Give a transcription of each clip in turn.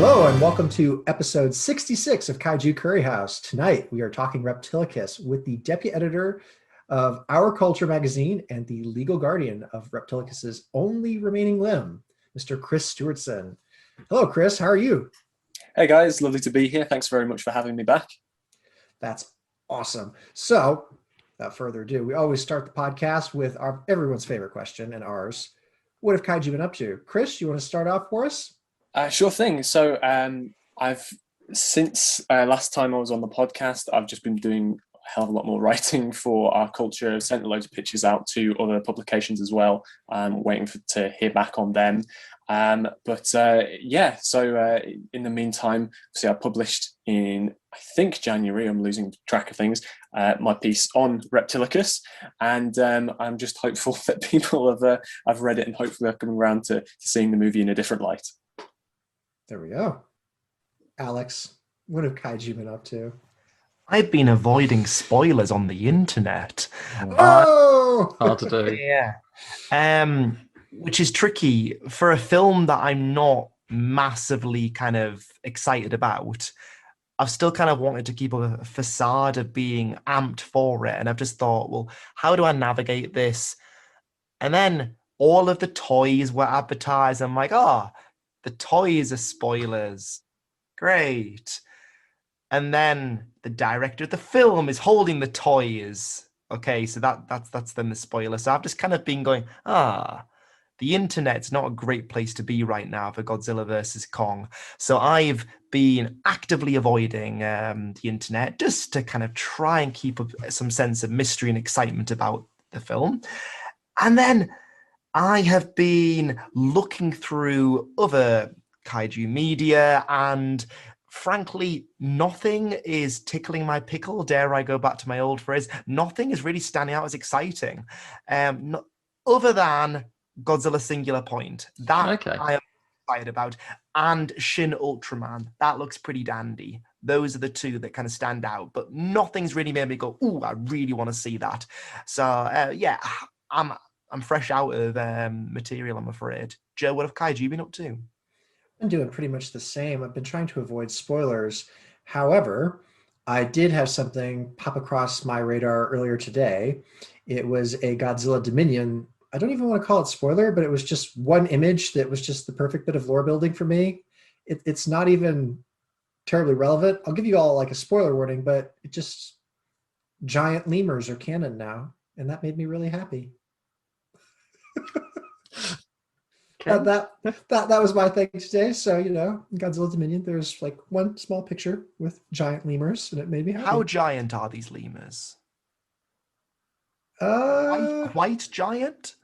Hello and welcome to episode 66 of Kaiju Curry House. Tonight we are talking Reptilicus with the deputy editor of Our Culture magazine and the legal guardian of Reptilicus's only remaining limb, Mr. Chris Stewardson. Hello, Chris. How are you? Hey guys, lovely to be here. Thanks very much for having me back. That's awesome. So, without further ado, we always start the podcast with everyone's favorite question and ours. What have Kaiju been up to? Chris, you want to start off for us? Sure thing. So I've since last time I was on the podcast, I've just been doing a hell of a lot more writing for Our Culture. Sent loads of pictures out to other publications as well. I'm waiting to hear back on them. So in the meantime, see, I published in, I think, January, I'm losing track of things, my piece on Reptilicus, and I'm just hopeful that people have read it and hopefully are coming around to seeing the movie in a different light. There we go. Alex, what have Kaiju been up to? I've been avoiding spoilers on the internet. Oh! Hard to do. Yeah. Which is tricky for a film that I'm not massively kind of excited about. I've still kind of wanted to keep a facade of being amped for it. And I've just thought, well, how do I navigate this? And then all of the toys were advertised. I'm like, the toys are spoilers. Great. And then the director of the film is holding the toys. Okay, so that's then the spoiler. So I've just kind of been going, the internet's not a great place to be right now for Godzilla versus Kong. So I've been actively avoiding the internet just to kind of try and keep some sense of mystery and excitement about the film. And then I have been looking through other kaiju media, and frankly, nothing is tickling my pickle. Dare I go back to my old phrase? Nothing is really standing out as exciting, other than Godzilla Singular Point. That I am excited about, and Shin Ultraman. That looks pretty dandy. Those are the two that kind of stand out, but nothing's really made me go, "Ooh, I really want to see that." So I'm fresh out of material, I'm afraid. Joe, what have Kaiju been up to? I'm doing pretty much the same. I've been trying to avoid spoilers. However, I did have something pop across my radar earlier today. It was a Godzilla Dominion. I don't even want to call it spoiler, but it was just one image that was just the perfect bit of lore building for me. It's not even terribly relevant. I'll give you all like a spoiler warning, but it just, giant lemurs are canon now, and that made me really happy. That was my thing today. So, in Godzilla Dominion, there's like one small picture with giant lemurs, and it made me happy. How giant are these lemurs? Quite giant?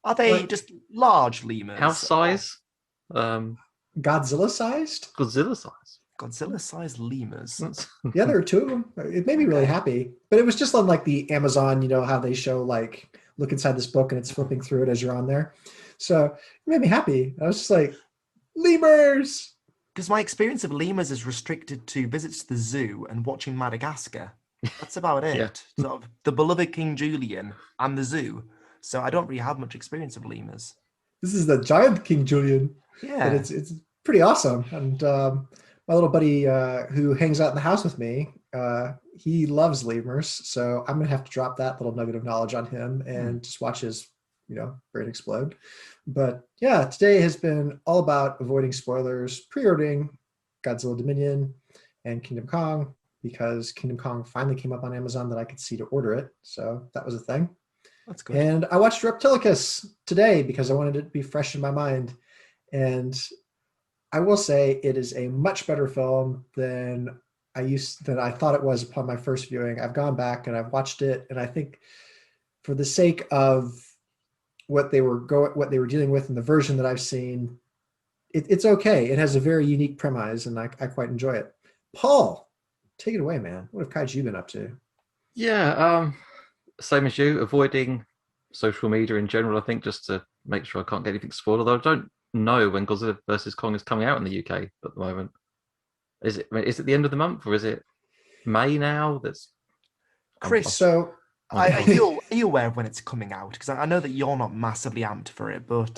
Are they just large lemurs? House size? Godzilla sized? Godzilla size. Godzilla-sized lemurs. Yeah, there are two of them. It made me really happy. But it was just on like the Amazon, how they show like, look inside this book and it's flipping through it as you're on there. So it made me happy. I was just like, lemurs! Because my experience of lemurs is restricted to visits to the zoo and watching Madagascar. That's about it. Yeah. Sort of the beloved King Julian and the zoo. So I don't really have much experience of lemurs. This is the giant King Julian. Yeah. And it's pretty awesome. And my little buddy who hangs out in the house with me, he loves lemurs. So I'm going to have to drop that little nugget of knowledge on him and just watch his brain explode. But yeah, today has been all about avoiding spoilers, pre-ordering Godzilla Dominion and Kingdom Kong, because Kingdom Kong finally came up on Amazon that I could see to order it. So that was a thing. That's good. And I watched Reptilicus today because I wanted it to be fresh in my mind. And I will say it is a much better film than I thought it was upon my first viewing. I've gone back and I've watched it, and I think for the sake of what they were dealing with in the version that I've seen, it's okay. It has a very unique premise, and I quite enjoy it. Paul, take it away, man. What have Kaiju been up to? Yeah, same as you, avoiding social media in general, I think, just to make sure I can't get anything spoiled. Although I don't know when Godzilla versus Kong is coming out in the UK at the moment. Is it the end of the month, or is it May now? Chris, so Are you aware of when it's coming out? Because I know that you're not massively amped for it, but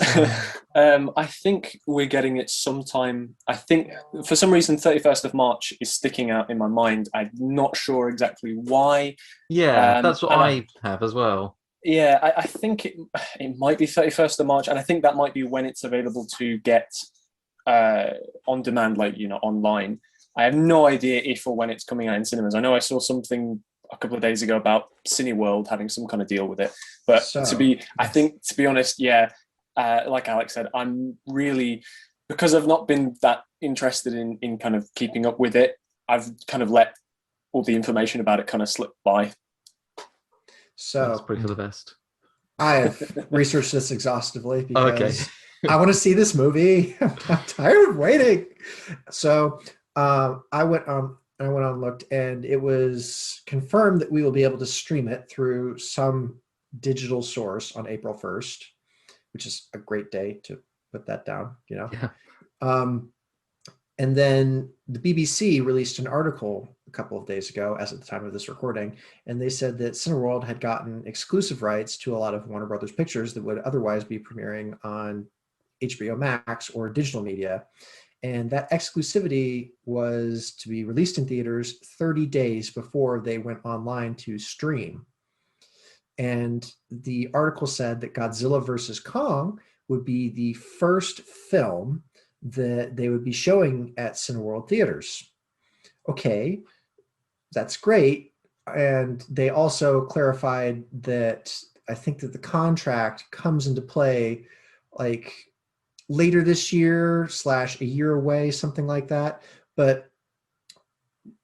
I think we're getting it sometime. I think for some reason 31st of March is sticking out in my mind. I'm not sure exactly why. Yeah, that's what and I have as well. Yeah, I think it might be 31st of March, and I think that might be when it's available to get on demand, like, online. I have no idea if or when it's coming out in cinemas. I know I saw something a couple of days ago about Cineworld having some kind of deal with it. But to be honest, yeah, like Alex said, I'm really, because I've not been that interested in kind of keeping up with it, I've kind of let all the information about it kind of slip by. So That's probably for the best. I have researched this exhaustively Okay. because I want to see this movie. I'm tired of waiting. So I went on and looked, and it was confirmed that we will be able to stream it through some digital source on April 1st, which is a great day to put that down, Yeah. And then the BBC released an article a couple of days ago, as at the time of this recording, and they said that Cineworld had gotten exclusive rights to a lot of Warner Brothers pictures that would otherwise be premiering on HBO Max or digital media. And that exclusivity was to be released in theaters 30 days before they went online to stream. And the article said that Godzilla vs. Kong would be the first film that they would be showing at Cineworld theaters. Okay, that's great. And they also clarified that I think that the contract comes into play like later this year / a year away, something like that. But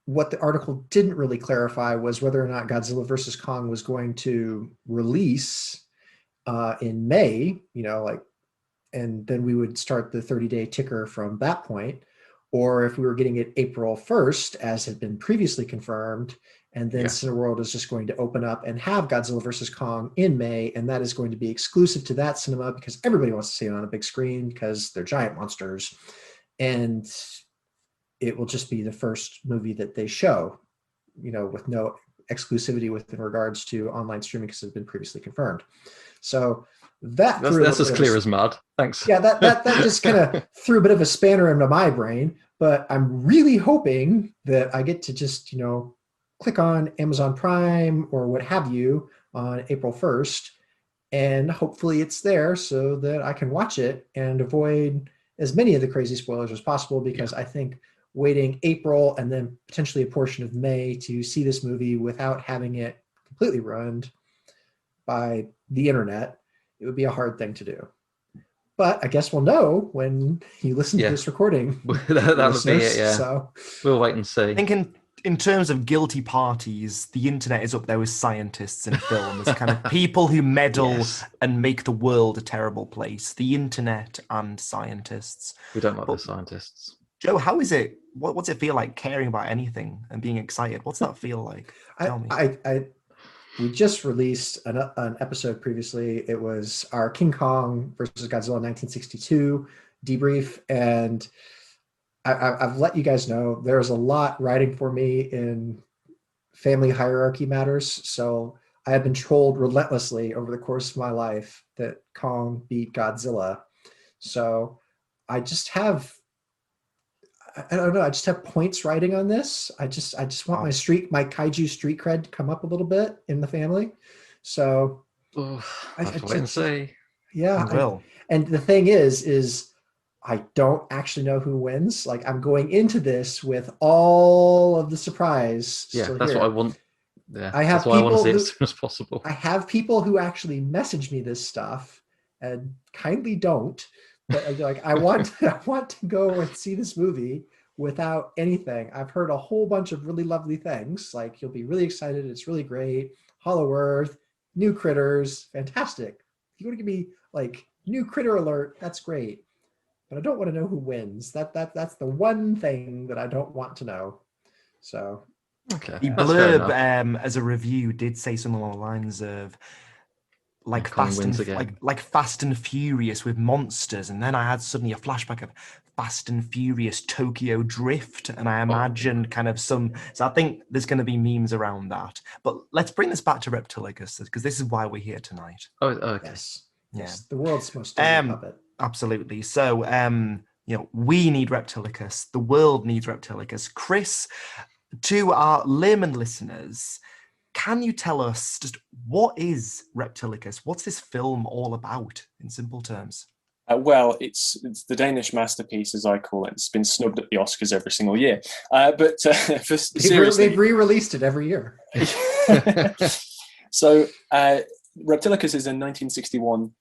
what the article didn't really clarify was whether or not Godzilla vs. Kong was going to release in May, and then we would start the 30-day ticker from that point, or if we were getting it April 1st, as had been previously confirmed, and then Cineworld is just going to open up and have Godzilla vs. Kong in May, and that is going to be exclusive to that cinema because everybody wants to see it on a big screen because they're giant monsters, and it will just be the first movie that they show, with no exclusivity in regards to online streaming because it's been previously confirmed. So that's as clear as mud. Thanks. Yeah, that just kind of threw a bit of a spanner into my brain, but I'm really hoping that I get to just, click on Amazon Prime or what have you on April 1st, and hopefully it's there so that I can watch it and avoid as many of the crazy spoilers as possible, because I think waiting April and then potentially a portion of May to see this movie without having it completely ruined by the internet, it would be a hard thing to do. But I guess we'll know when you listen to this recording. that would be it, yeah. So we'll wait and see. I think in terms of guilty parties, the internet is up there with scientists in film as kind of people who meddle and make the world a terrible place. The internet and scientists. We don't like the scientists. Joe, how is it? What's it feel like caring about anything and being excited? What's that feel like? Tell me. We just released an episode previously. It was our King Kong versus Godzilla 1962 debrief, and I've let you guys know there's a lot riding for me in family hierarchy matters. So I have been trolled relentlessly over the course of my life that Kong beat Godzilla. So I just have, I don't know, I just have points riding on this. I just want my Kaiju street cred to come up a little bit in the family. So I have to wait and see. Yeah. I will. And the thing is I don't actually know who wins. Like, I'm going into this with all of the surprise. Yeah, that's what I want. Yeah, that's why I want to see it as soon as possible. I have people who actually message me this stuff and kindly don't. But like, I want to go and see this movie without anything. I've heard a whole bunch of really lovely things. Like, you'll be really excited. It's really great. Hollow Earth, new critters, fantastic. If you want to give me like new critter alert, that's great. But I don't want to know who wins. That's the one thing that I don't want to know. So the blurb as a review did say something along the lines of, like Colin Fast wins and again. like Fast and Furious with monsters, and then I had suddenly a flashback of Fast and Furious Tokyo Drift, and I imagined kind of some. So I think there's going to be memes around that. But let's bring this back to Reptilicus because this is why we're here tonight. Oh, okay. Yes. Yeah. Yes. The world's most deadly puppet. Absolutely. So, we need Reptilicus. The world needs Reptilicus. Chris, to our layman listeners, can you tell us just what is Reptilicus? What's this film all about in simple terms? Well, it's the Danish masterpiece, as I call it. It's been snubbed at the Oscars every single year. But for seriously, they've re-released it every year. So, Reptilicus is a 1961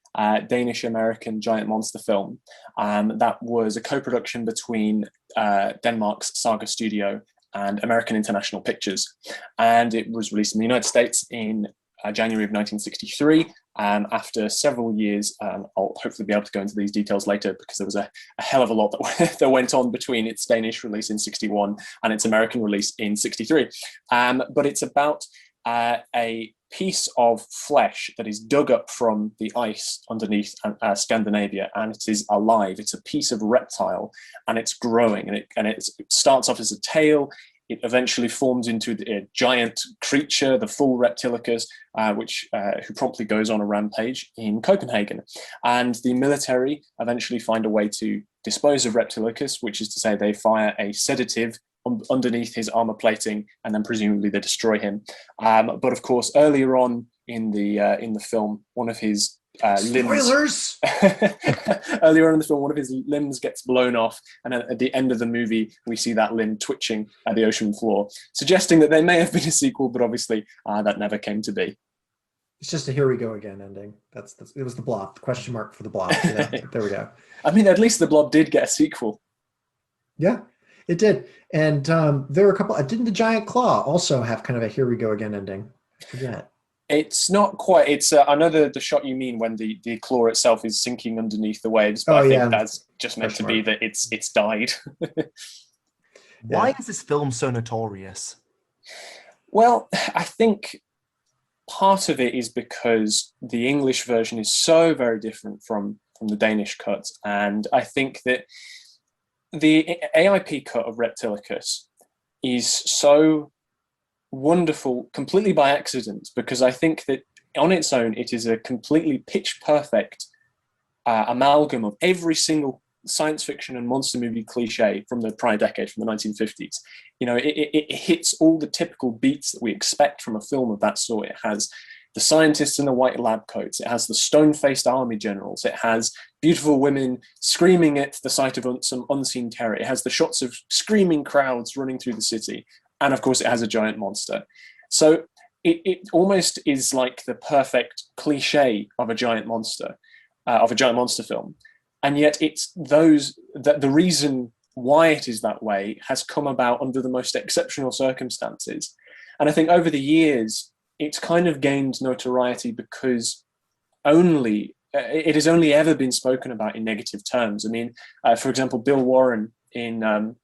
Danish-American giant monster film that was a co-production between Denmark's Saga Studio and American International Pictures. And it was released in the United States in January of 1963. After several years, I'll hopefully be able to go into these details later because there was a hell of a lot that went on between its Danish release in 61 and its American release in 63. But it's about a piece of flesh that is dug up from the ice underneath Scandinavia, and it is alive. It's a piece of reptile, and it's growing, and it starts off as a tail. It eventually forms into a giant creature, the full Reptilicus, who promptly goes on a rampage in Copenhagen. And the military eventually find a way to dispose of Reptilicus, which is to say they fire a sedative underneath his armor plating, and then presumably they destroy him. But of course, earlier on in the film, one of his Spoilers! Earlier on in the film, one of his limbs gets blown off, and at the end of the movie, we see that limb twitching at the ocean floor, suggesting that there may have been a sequel, but obviously that never came to be. It's just a here we go again ending. It was the Blob, the question mark for the Blob. Yeah, there we go. I mean, at least the Blob did get a sequel. Yeah, it did. And there were a couple. Didn't the Giant Claw also have kind of a here we go again ending? I forget. It's not quite. It's I know the shot you mean when the claw itself is sinking underneath the waves, but I think that's just meant to be that it's died. Why is this film so notorious? Well, I think part of it is because the English version is so very different from the Danish cut, and I think that the AIP cut of Reptilicus is so wonderful completely by accident, because I think that on its own it is a completely pitch perfect amalgam of every single science fiction and monster movie cliche from the prior decade, from the 1950s. You know, it hits all the typical beats that we expect from a film of that sort. It has the scientists in the white lab coats. It has the stone-faced army generals. It has beautiful women screaming at the sight of some unseen terror. It has the shots of screaming crowds running through the city. And of course, it has a giant monster. So it almost is like the perfect cliche of a giant monster film. And yet it's the reason why it is that way has come about under the most exceptional circumstances. And I think over the years, it's kind of gained notoriety because it has only ever been spoken about in negative terms. I mean, for example, Bill Warren in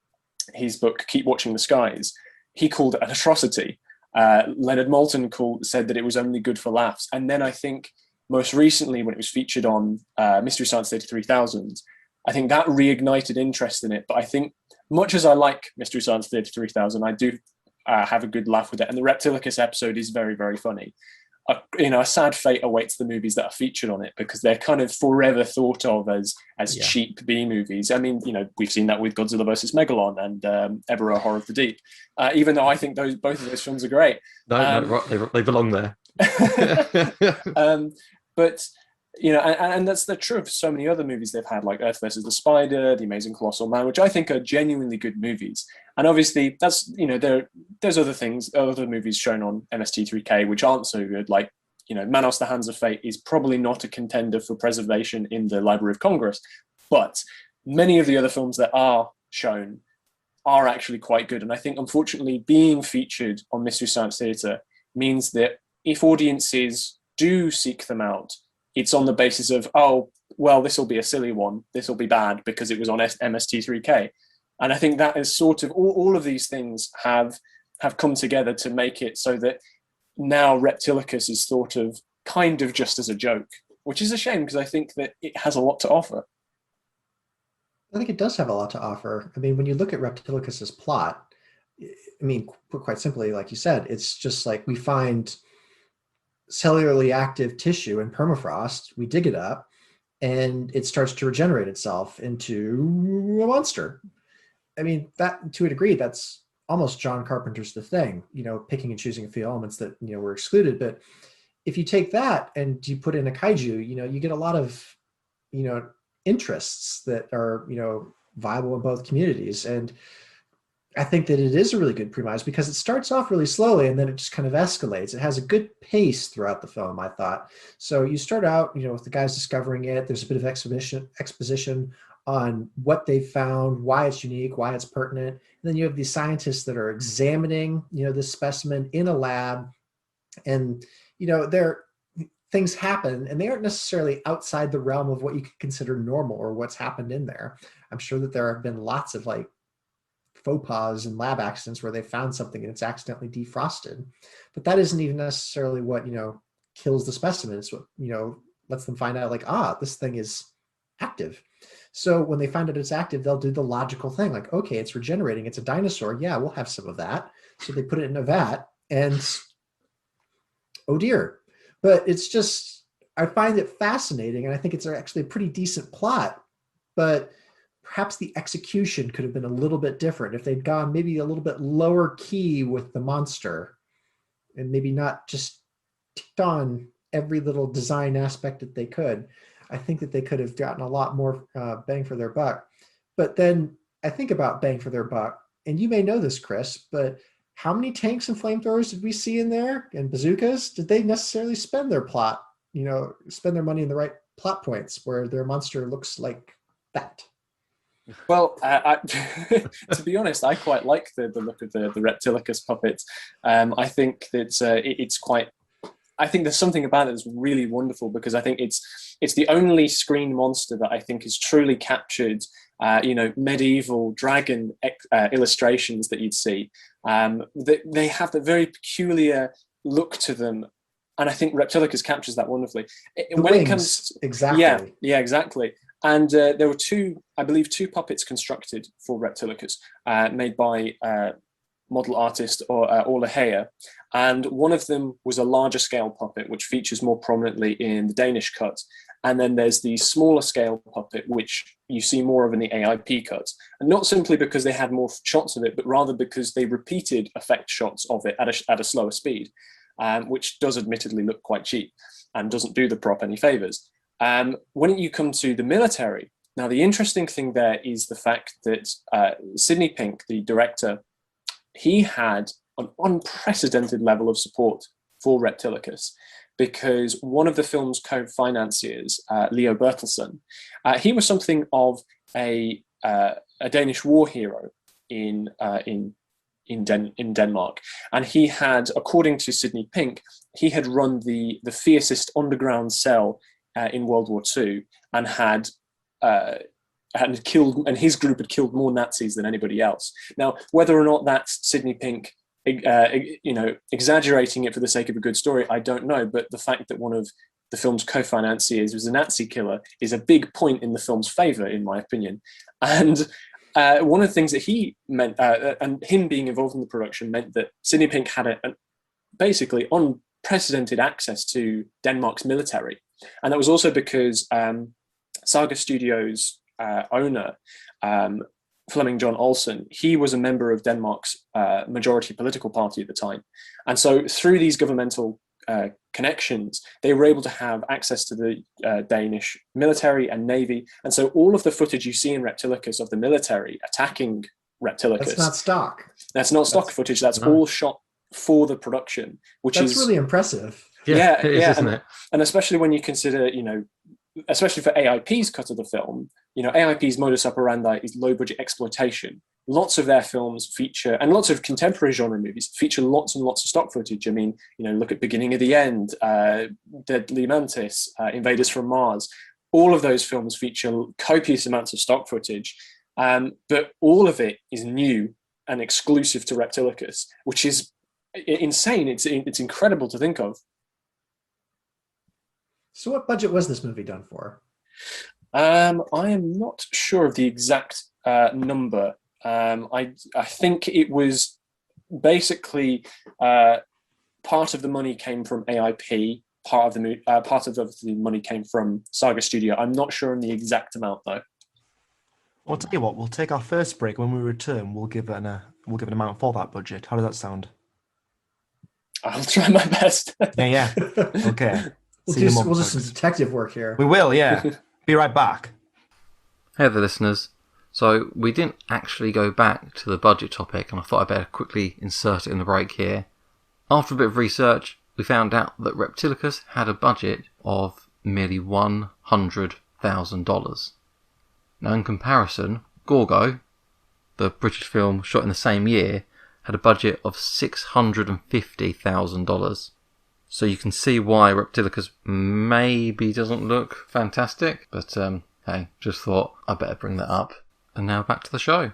his book, Keep Watching the Skies, he called it an atrocity. Leonard Maltin said that it was only good for laughs. And then I think most recently, when it was featured on Mystery Science Theater 3000, I think that reignited interest in it. But I think, much as I like Mystery Science Theater 3000, I do have a good laugh with it. And the Reptilicus episode is very, very funny. A sad fate awaits the movies that are featured on it, because they're kind of forever thought of as cheap B movies. I mean, we've seen that with Godzilla vs. Megalon and Ebero Horror of the Deep. Even though I think both of those films are great. No, they belong there. But and that's true of so many other movies they've had, like Earth vs. the Spider, The Amazing Colossal Man, which I think are genuinely good movies. And obviously, that's there's other movies shown on MST3K which aren't so good, like Manos: The Hands of Fate is probably not a contender for preservation in the Library of Congress, but many of the other films that are shown are actually quite good. And I think, unfortunately, being featured on Mystery Science Theater means that if audiences do seek them out, it's on the basis of, oh, well, this will be a silly one, this will be bad because it was on MST3K. And I think that is sort of all of these things have come together to make it so that now Reptilicus is thought of kind of just as a joke, which is a shame because I think that it has a lot to offer. I think it does have a lot to offer. I mean, when you look at Reptilicus's plot, I mean, quite simply, like you said, it's just like we find cellularly active tissue in permafrost, we dig it up, and it starts to regenerate itself into a monster. I mean, that to a degree, that's almost John Carpenter's The Thing, picking and choosing a few elements that, were excluded. But if you take that and you put in a kaiju, you get a lot of, interests that are, viable in both communities. And I think that it is a really good premise because it starts off really slowly and then it just kind of escalates. It has a good pace throughout the film, I thought. So you start out, with the guys discovering it. There's a bit of exposition on what they found, why it's unique, why it's pertinent. And then you have these scientists that are examining, this specimen in a lab, and things happen, and they aren't necessarily outside the realm of what you could consider normal or what's happened in there. I'm sure that there have been lots of faux pas and lab accidents where they found something and it's accidentally defrosted, but that isn't even necessarily what kills the specimen. It's what lets them find out this thing is active. So when they find out it's active, they'll do the logical thing, okay, it's regenerating, it's a dinosaur, yeah, we'll have some of that. So they put it in a vat, and oh dear. But it's just, I find it fascinating, and I think it's actually a pretty decent plot, but perhaps the execution could have been a little bit different if they'd gone maybe a little bit lower key with the monster and maybe not just ticked on every little design aspect that they could. I think that they could have gotten a lot more bang for their buck. But then I think about bang for their buck, and you may know this, Chris, but how many tanks and flamethrowers did we see in there, and bazookas? Did they necessarily spend their spend their money in the right plot points where their monster looks like that? Well, to be honest, I quite like the look of the Reptilicus puppet. I think that it's quite. I think there's something about it that's really wonderful because I think it's the only screen monster that I think has truly captured, medieval dragon illustrations that you'd see. They have the very peculiar look to them, and I think Reptilicus captures that wonderfully. When it comes, exactly, yeah, exactly. And there were two puppets constructed for Reptilicus, made by model artist Orla Heyer, and one of them was a larger scale puppet, which features more prominently in the Danish cut. And then there's the smaller scale puppet, which you see more of in the AIP cut. And not simply because they had more shots of it, but rather because they repeated effect shots of it at a slower speed, which does admittedly look quite cheap and doesn't do the prop any favors. When you come to the military, now the interesting thing there is the fact that Sidney Pink, the director, he had an unprecedented level of support for Reptilicus, because one of the film's co-financiers, Leo Bertelsen, he was something of a Danish war hero in Denmark, and he had, according to Sidney Pink, he had run the fiercest underground cell in World War II, and had killed, and his group had killed more Nazis than anybody else. Now, whether or not that's Sidney Pink, exaggerating it for the sake of a good story, I don't know. But the fact that one of the film's co-financiers was a Nazi killer is a big point in the film's favor, in my opinion. And one of the things that he meant, and him being involved in the production, meant that Sidney Pink had basically unprecedented access to Denmark's military. And that was also because Saga Studios owner, Flemming John Olsen, he was a member of Denmark's majority political party at the time. And so through these governmental connections, they were able to have access to the Danish military and navy. And so all of the footage you see in Reptilicus of the military attacking Reptilicus, that's not stock. That's not stock footage. That's all shot for the production, which is really impressive. Yeah, it is, isn't it? And especially when you consider, especially for AIP's cut of the film, AIP's modus operandi is low budget exploitation. Lots of their films feature, and lots of contemporary genre movies feature lots and lots of stock footage. I mean, look at Beginning of the End, Deadly Mantis, Invaders from Mars. All of those films feature copious amounts of stock footage, but all of it is new and exclusive to Reptilicus, which is insane. It's incredible to think of. So what budget was this movie done for? I am not sure of the exact number. I think it was basically part of the money came from AIP. Part of the money came from Saga Studio. I'm not sure on the exact amount though. Well, I'll tell you what, we'll take our first break. When we return, we'll give an amount for that budget. How does that sound? I'll try my best. Yeah. Okay. We'll See you in a do moment, some folks. detective work here. We will, yeah. Be right back. Hey there, listeners. So we didn't actually go back to the budget topic, and I thought I'd better quickly insert it in the break here. After a bit of research, we found out that Reptilicus had a budget of merely $100,000. Now, in comparison, Gorgo, the British film shot in the same year, had a budget of $650,000. So you can see why Reptilicus maybe doesn't look fantastic, but hey, just thought I'd better bring that up. And now back to the show.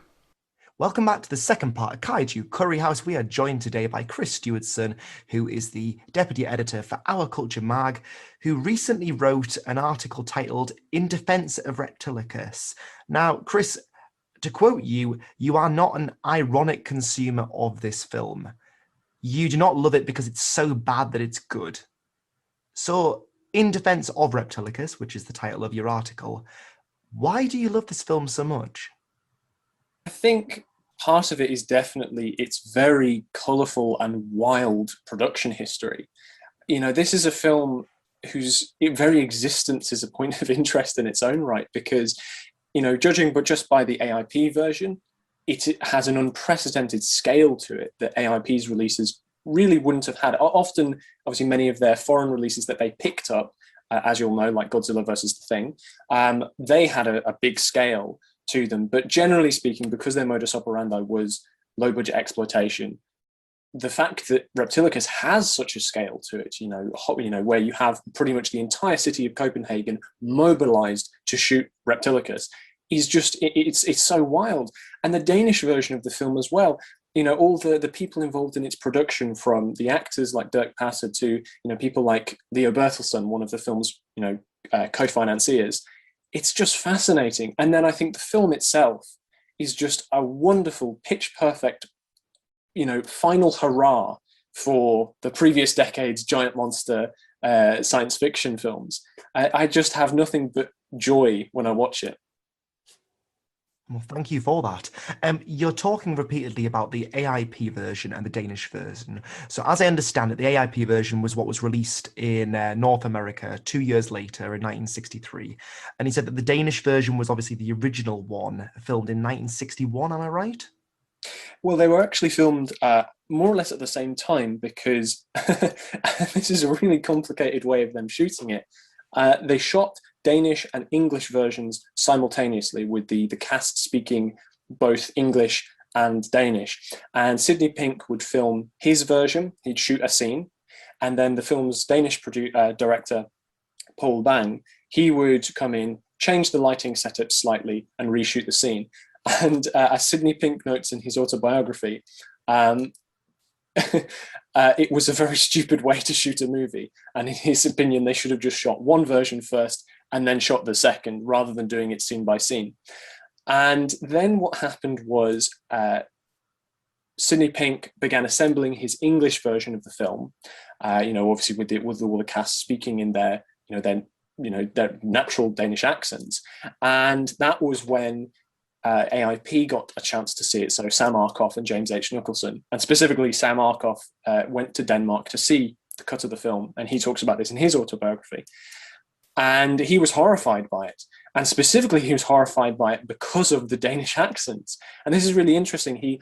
Welcome back to the second part of Kaiju Curry House. We are joined today by Chris Stewardson, who is the deputy editor for Our Culture Mag, who recently wrote an article titled In Defense of Reptilicus. Now, Chris, to quote you, you are not an ironic consumer of this film. You do not love it because it's so bad that it's good. So, in defense of Reptilicus, which is the title of your article, why do you love this film so much? I think part of it is definitely its very colourful and wild production history. You know, this is a film whose very existence is a point of interest in its own right, because, you know, judging but just by the AIP version, it has an unprecedented scale to it that AIP's releases really wouldn't have had. Often, obviously, many of their foreign releases that they picked up, as you'll know, like Godzilla versus the Thing, they had a big scale to them. But generally speaking, because their modus operandi was low budget exploitation, the fact that Reptilicus has such a scale to it, you know, where you have pretty much the entire city of Copenhagen mobilized to shoot Reptilicus, is just, it's so wild. And the Danish version of the film as well, you know, all the people involved in its production, from the actors like Dirk Passer to, you know, people like Leo Bertelsen, one of the film's, you know, co-financiers. It's just fascinating. And then I think the film itself is just a wonderful, pitch perfect, you know, final hurrah for the previous decade's giant monster science fiction films. I just have nothing but joy when I watch it. Well, thank you for that. You're talking repeatedly about the AIP version and the Danish version. So as I understand it, the AIP version was what was released in North America 2 years later in 1963. And he said that the Danish version was obviously the original one, filmed in 1961, am I right? Well, they were actually filmed more or less at the same time, because this is a really complicated way of them shooting it. They shot Danish and English versions simultaneously, with the cast speaking both English and Danish. And Sidney Pink would film his version, he'd shoot a scene, and then the film's Danish director, Paul Bang, he would come in, change the lighting setup slightly, and reshoot the scene. And as Sidney Pink notes in his autobiography, it was a very stupid way to shoot a movie. And in his opinion, they should have just shot one version first and then shot the second, rather than doing it scene by scene. And then what happened was Sidney Pink began assembling his English version of the film, you know, obviously with all the cast speaking in their natural Danish accents. And that was when AIP got a chance to see it. So Sam Arkoff and James H. Nicholson, and specifically Sam Arkoff, went to Denmark to see the cut of the film, and he talks about this in his autobiography. And he was horrified by it, and specifically he was horrified by it because of the Danish accents. And this is really interesting.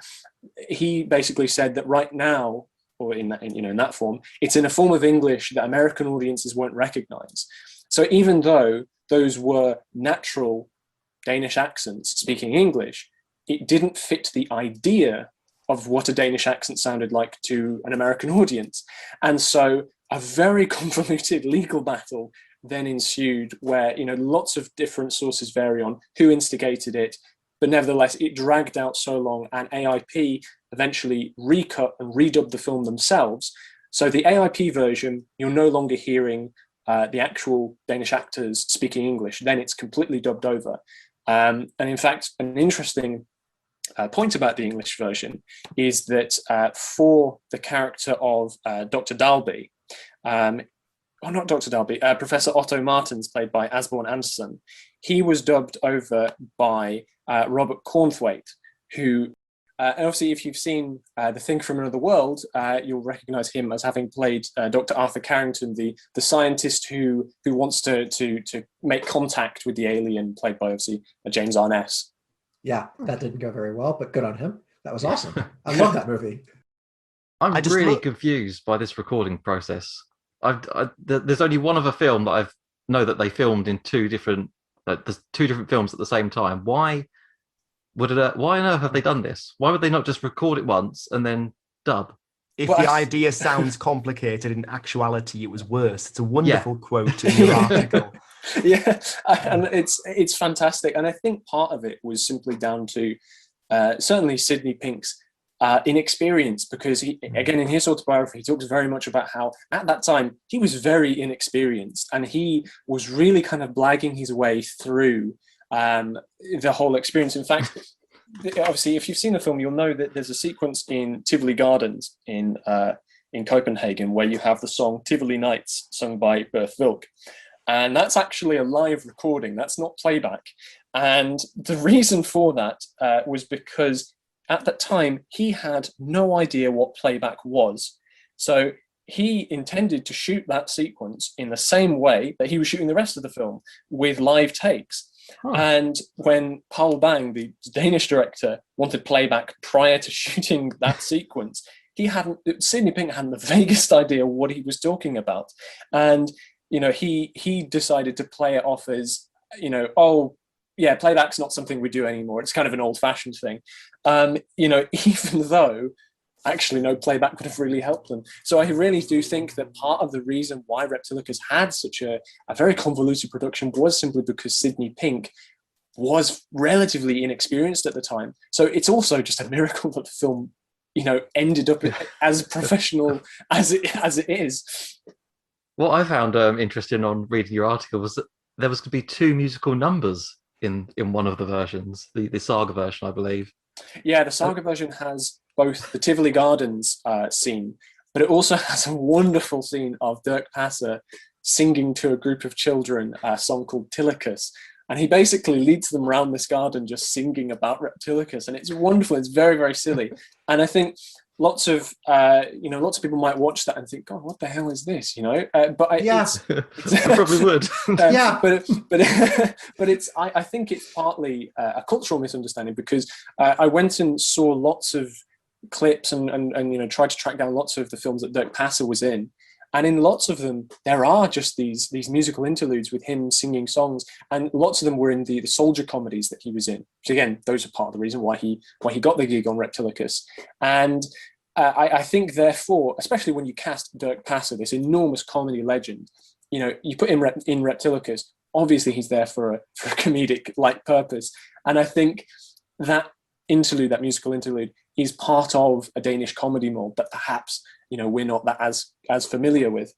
He basically said that right now, or in that form, it's in a form of English that American audiences won't recognize. So even though those were natural Danish accents speaking English, it didn't fit the idea of what a Danish accent sounded like to an American audience. And so a very convoluted legal battle then ensued, where, you know, lots of different sources vary on who instigated it, but nevertheless it dragged out so long, and AIP eventually recut and redubbed the film themselves. So the AIP version, you're no longer hearing the actual Danish actors speaking English, then it's completely dubbed over. And in fact, an interesting point about the English version is that for the character of Dr. Dalby, not Dr. Dalby, Professor Otto Martens, played by Asbjørn Andersen, he was dubbed over by Robert Cornthwaite, who, and obviously if you've seen The Thing from Another World, you'll recognize him as having played Dr. Arthur Carrington, the scientist who wants to make contact with the alien, played by obviously James Arness. Yeah, that didn't go very well, but good on him. That was awesome. I love that movie. I'm really confused by this recording process. There's only one other film that I know that they filmed in two different films at the same time. Why on earth have they done this? Why would they not just record it once and then dub? If the idea sounds complicated, in actuality, it was worse. It's a wonderful quote in your article. Yeah, and it's fantastic. And I think part of it was simply down to certainly Sidney Pink's inexperience, because he, again, in his autobiography, he talks very much about how at that time he was very inexperienced, and he was really kind of blagging his way through the whole experience. In fact, obviously, if you've seen the film, you'll know that there's a sequence in Tivoli Gardens in Copenhagen where you have the song Tivoli Nights sung by Bert Wilk. And that's actually a live recording. That's not playback. And the reason for that was because at that time, he had no idea what playback was. So he intended to shoot that sequence in the same way that he was shooting the rest of the film, with live takes. Huh. And when Paul Bang, the Danish director, wanted playback prior to shooting that sequence, Sidney Pink hadn't the vaguest idea what he was talking about. And he decided to play it off as, oh, yeah, playback's not something we do anymore. It's kind of an old-fashioned thing. Even though actually no playback would have really helped them. So I really do think that part of the reason why Reptilicus had such a very convoluted production was simply because Sidney Pink was relatively inexperienced at the time. So it's also just a miracle that the film, ended up as professional as it is. What I found interesting on reading your article was that there was going to be two musical numbers in one of the versions, the Saga version, I believe. Yeah, the Saga version has both the Tivoli Gardens scene, but it also has a wonderful scene of Dirk Passer singing to a group of children a song called Reptilicus. And he basically leads them around this garden just singing about Reptilicus. And it's wonderful. It's very, very silly. And I think lots of people might watch that and think, God, what the hell is this? But I probably would. Yeah, but I think it's partly a cultural misunderstanding, because I went and saw lots of clips and tried to track down lots of the films that Dirk Passer was in. And in lots of them, there are just these musical interludes with him singing songs, and lots of them were in the soldier comedies that he was in. So again, those are part of the reason why he got the gig on Reptilicus. And I think, therefore, especially when you cast Dirk Passer, this enormous comedy legend, you put him in Reptilicus. Obviously, he's there for a comedic-like purpose, and I think that interlude, that musical interlude, is part of a Danish comedy mold that perhaps we're not that as familiar with.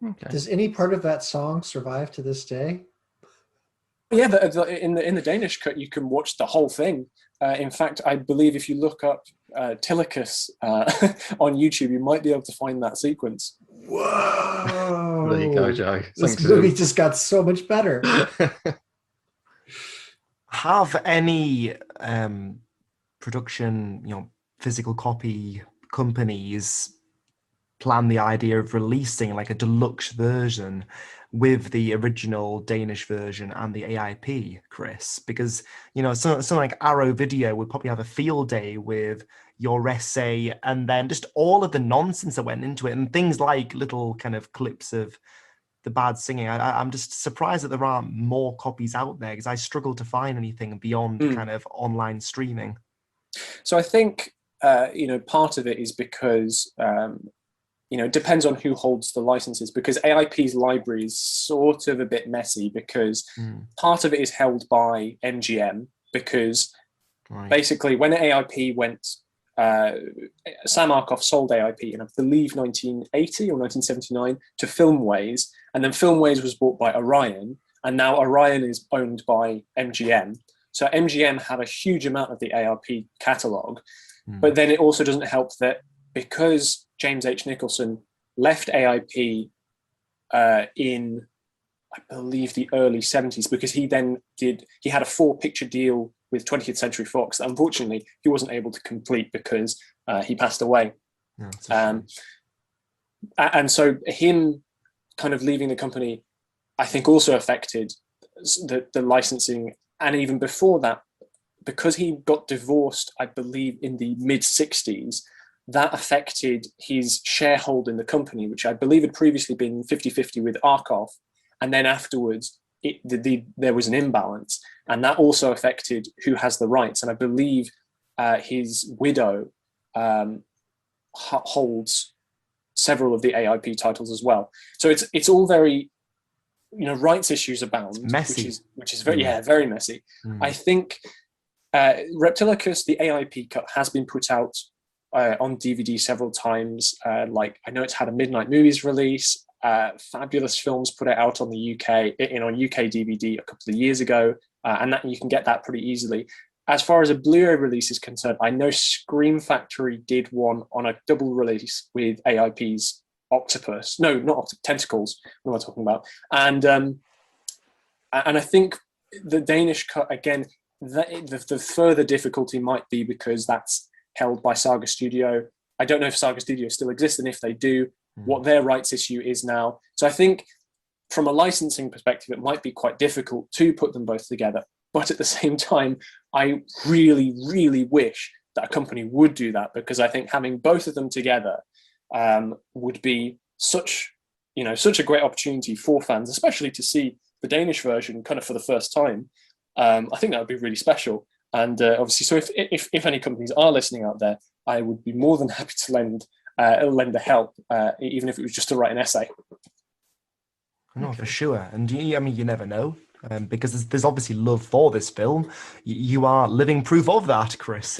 Okay. Does any part of that song survive to this day? Yeah, in the Danish cut, you can watch the whole thing. In fact, I believe if you look up Reptilicus on YouTube, you might be able to find that sequence. Whoa! There you go, Joe. This movie just got so much better. Have any production, physical copy companies plan the idea of releasing like a deluxe version with the original Danish version and the AIP, Chris? Because something like Arrow Video would probably have a field day with your essay and then just all of the nonsense that went into it, and things like little kind of clips of the bad singing. I'm just surprised that there aren't more copies out there, because I struggle to find anything beyond kind of online streaming. So I think part of it is because it depends on who holds the licenses, because AIP's library is sort of a bit messy, because part of it is held by MGM, because basically when AIP went Sam Arkoff sold AIP in, I believe, 1980 or 1979 to Filmways, and then Filmways was bought by Orion, and now Orion is owned by MGM. So MGM have a huge amount of the ARP catalogue, but then it also doesn't help that because James H. Nicholson left AIP in, I believe, the early 70s, because he had a 4-picture deal with 20th Century Fox that unfortunately he wasn't able to complete because he passed away. And so him kind of leaving the company, I think, also affected the licensing. And even before that, because he got divorced, I believe, in the mid-60s, that affected his sharehold in the company, which I believe had previously been 50-50 with Arkoff. And then afterwards, there was an imbalance. And that also affected who has the rights. And I believe his widow holds several of the AIP titles as well. So it's all very, rights issues abound. It's messy. Which is very, very messy. I think Reptilicus, the AIP cut, has been put out on DVD several times. Like, I know it's had a Midnight Movies release. Fabulous Films put it out on the UK, on UK DVD a couple of years ago, and that you can get that pretty easily. As far as a Blu-ray release is concerned, I know Scream Factory did one on a double release with AIP's Octopus. No, not Tentacles. What am I talking about? And I think the Danish cut, again, the further difficulty might be because that's held by Saga Studio. I don't know if Saga Studio still exists, and if they do, what their rights issue is now. So I think from a licensing perspective, it might be quite difficult to put them both together. But at the same time, I really, really wish that a company would do that, because I think having both of them together would be such a great opportunity for fans, especially to see the Danish version kind of for the first time. I think that would be really special. And obviously, so if any companies are listening out there, I would be more than happy to lend a help, even if it was just to write an essay. No, for sure. And you never know, because there's obviously love for this film. You are living proof of that, Chris.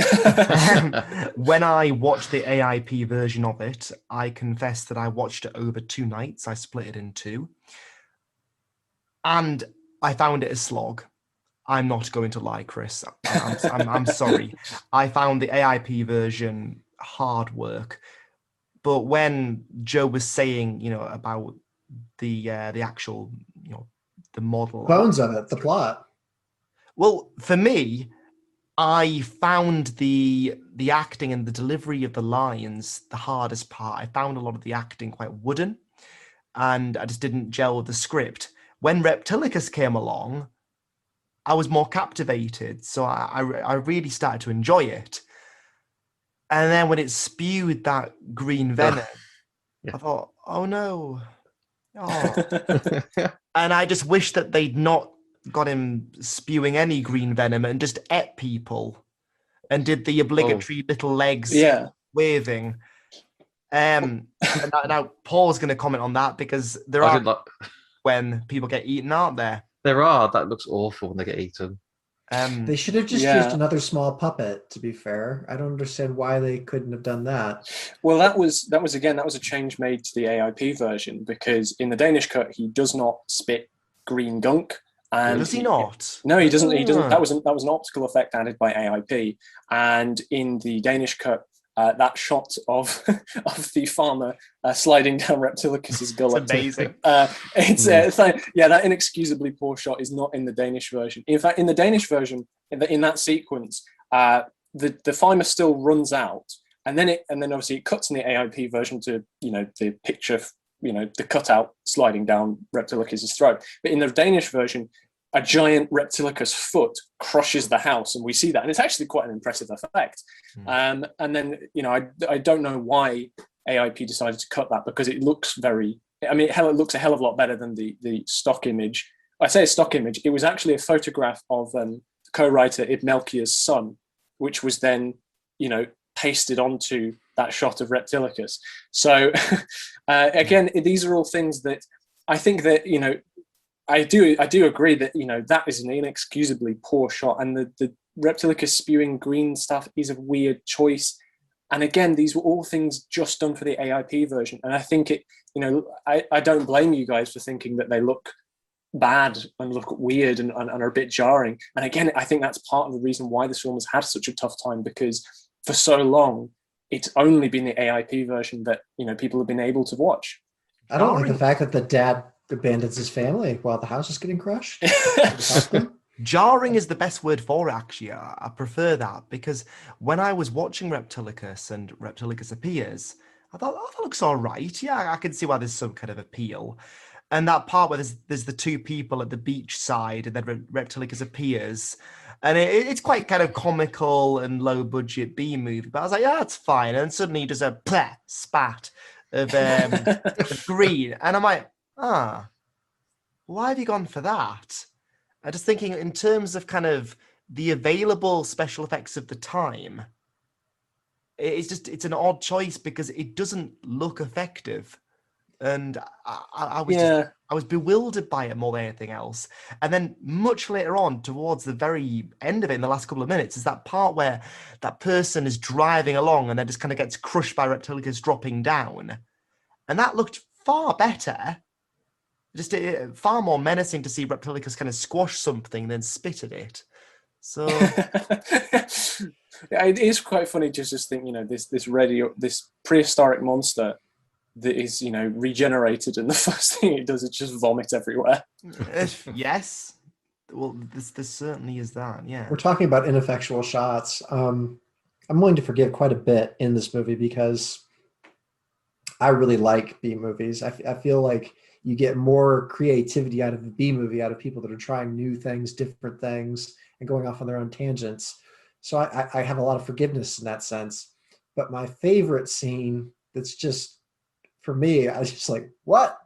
When I watched the AIP version of it, I confess that I watched it over 2 nights. I split it in 2. And I found it a slog. I'm not going to lie, Chris. I'm sorry. I found the AIP version hard work. But when Joe was saying, about the actual, the model, bones of it, the plot. Well, for me, I found the acting and the delivery of the lines the hardest part. I found a lot of the acting quite wooden, and I just didn't gel with the script. When Reptilicus came along, I was more captivated, so I really started to enjoy it. And then when it spewed that green venom, I thought, oh no. Oh. And I just wish that they'd not got him spewing any green venom and just ate people and did the obligatory little legs waving. Now Paul's going to comment on that, because there are when people get eaten, aren't there? There are. That looks awful when they get eaten. They should have just used another small puppet, to be fair. I don't understand why they couldn't have done that. Well, that was a change made to the AIP version, because in the Danish cut he does not spit green gunk. And does he not? No, he doesn't. He doesn't. That was an optical effect added by AIP. And in the Danish cut, that shot of the farmer sliding down Reptilicus's gullet. It's amazing. That inexcusably poor shot is not in the Danish version. In fact, in the Danish version, in that sequence, the farmer still runs out, and then obviously it cuts in the AIP version to the picture, the cutout sliding down Reptilicus's throat. But in the Danish version, a giant Reptilicus foot crushes the house, and we see that, and it's actually quite an impressive effect. And then I don't know why AIP decided to cut that, because it looks it looks a hell of a lot better than the stock image. I say a stock image. It was actually a photograph of co-writer Ib Melchior's son, which was then pasted onto that shot of Reptilicus. So again, these are all things that I think that I do agree that that is an inexcusably poor shot, and the Reptilicus spewing green stuff is a weird choice. And again, these were all things just done for the AIP version. And I think I don't blame you guys for thinking that they look bad and look weird and are a bit jarring. And again, I think that's part of the reason why this film has had such a tough time, because for so long, it's only been the AIP version that, people have been able to watch. I don't like the fact that the dad abandons his family while the house is getting crushed. Jarring is the best word for it, actually. I prefer that, because when I was watching Reptilicus and Reptilicus appears, I thought, that looks all right. Yeah, I can see why there's some kind of appeal. And that part where there's the two people at the beach side, and then Reptilicus appears, and it's quite kind of comical and low budget B movie. But I was like, yeah, it's fine. And suddenly he does a spat of green, and I'm like, why have you gone for that? I'm just thinking in terms of kind of the available special effects of the time. It's an odd choice because it doesn't look effective. And I was bewildered by it more than anything else. And then much later on, towards the very end of it, in the last couple of minutes, is that part where that person is driving along and then just kind of gets crushed by Reptilicus dropping down. And that looked far better. Just far more menacing to see Reptilicus kind of squash something than spit at it. So it is quite funny just to think, this prehistoric monster that is, regenerated, and the first thing it does is just vomit everywhere. Yes. Well, this certainly is that, yeah. We're talking about ineffectual shots. I'm willing to forgive quite a bit in this movie because I really like B movies. I feel like you get more creativity out of a B movie, out of people that are trying new things, different things, and going off on their own tangents. So I have a lot of forgiveness in that sense. But my favorite scene that's just, for me, I was just like, what?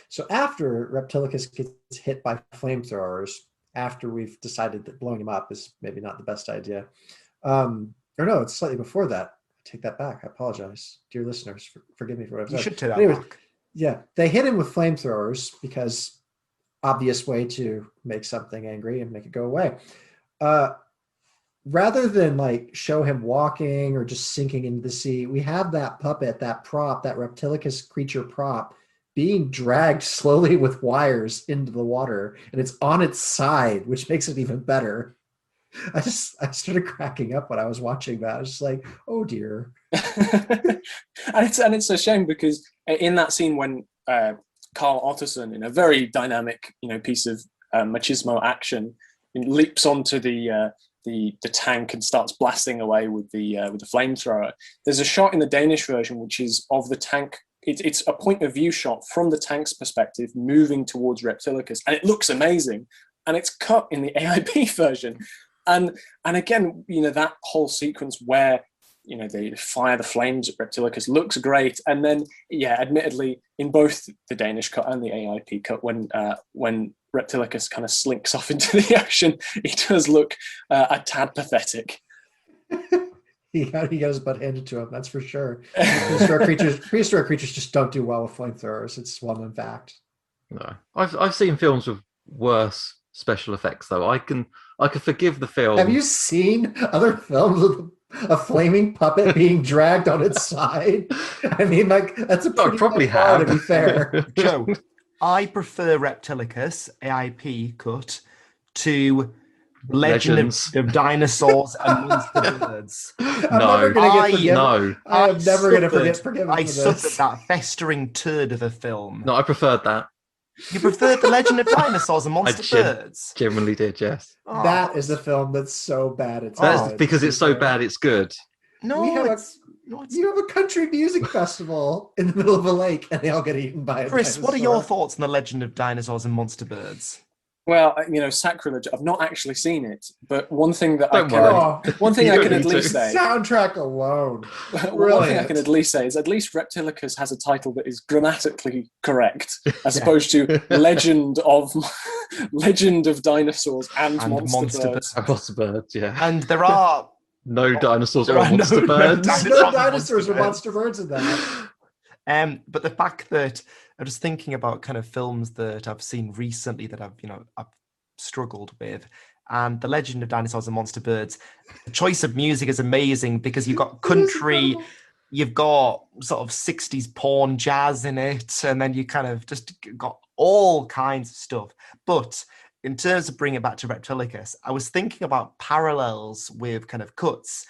So after Reptilicus gets hit by flamethrowers, after we've decided that blowing him up is maybe not the best idea. Or no, it's slightly before that. I take that back. I apologize. Dear listeners, forgive me for what I've said. You should take that back. Yeah, they hit him with flamethrowers because obvious way to make something angry and make it go away. Rather than like show him walking or just sinking into the sea, we have that puppet, that prop, that Reptilicus creature prop being dragged slowly with wires into the water, and it's on its side, which makes it even better. I started cracking up when I was watching that. I was just like, oh dear. and it's a shame because in that scene when Carl Otterson, in a very dynamic, piece of machismo action, leaps onto the tank and starts blasting away with the flamethrower. There's a shot in the Danish version which is of the tank. It's a point of view shot from the tank's perspective, moving towards Reptilicus, and it looks amazing. And it's cut in the AIP version. And again, that whole sequence where they fire the flames at Reptilicus looks great. And then, admittedly, in both the Danish cut and the AIP cut, when Reptilicus kind of slinks off into the ocean, it does look a tad pathetic. He got his butt handed to him, that's for sure. Prehistoric creatures just don't do well with flamethrowers. It's well-known fact. No, I've seen films with worse special effects though. I can forgive the film. Have you seen other films with a flaming puppet being dragged on its side? I mean, like, that's a pretty probably have, to be fair. Joe, I prefer Reptilicus AIP cut to Legend of Dinosaurs and Monster Birds. I am never going to forgive I suffered that festering turd of a film. No, I preferred that. You preferred The Legend of Dinosaurs and Monster Birds? Generally did, yes. Oh. That is a film that's so bad it's good. Because it's so bad it's good. No, you have a country music festival in the middle of a lake and they all get eaten by a Chris, dinosaur. What are your thoughts on The Legend of Dinosaurs and Monster Birds? Well, sacrilege. I've not actually seen it, but one thing that I can at least say, soundtrack alone. One thing I can at least say is at least Reptilicus has a title that is grammatically correct, as opposed to Legend of Dinosaurs and Monster Birds. Monster Birds, yeah. And there are no dinosaurs or monster birds. No dinosaurs or monster birds in that. But the fact that I'm just thinking about kind of films that I've seen recently that I've struggled with. and The Legend of Dinosaurs and Monster Birds. The choice of music is amazing because you've got country, you've got sort of 60s porn jazz in it, and then you kind of just got all kinds of stuff. But in terms of bringing it back to Reptilicus, I was thinking about parallels with kind of cuts.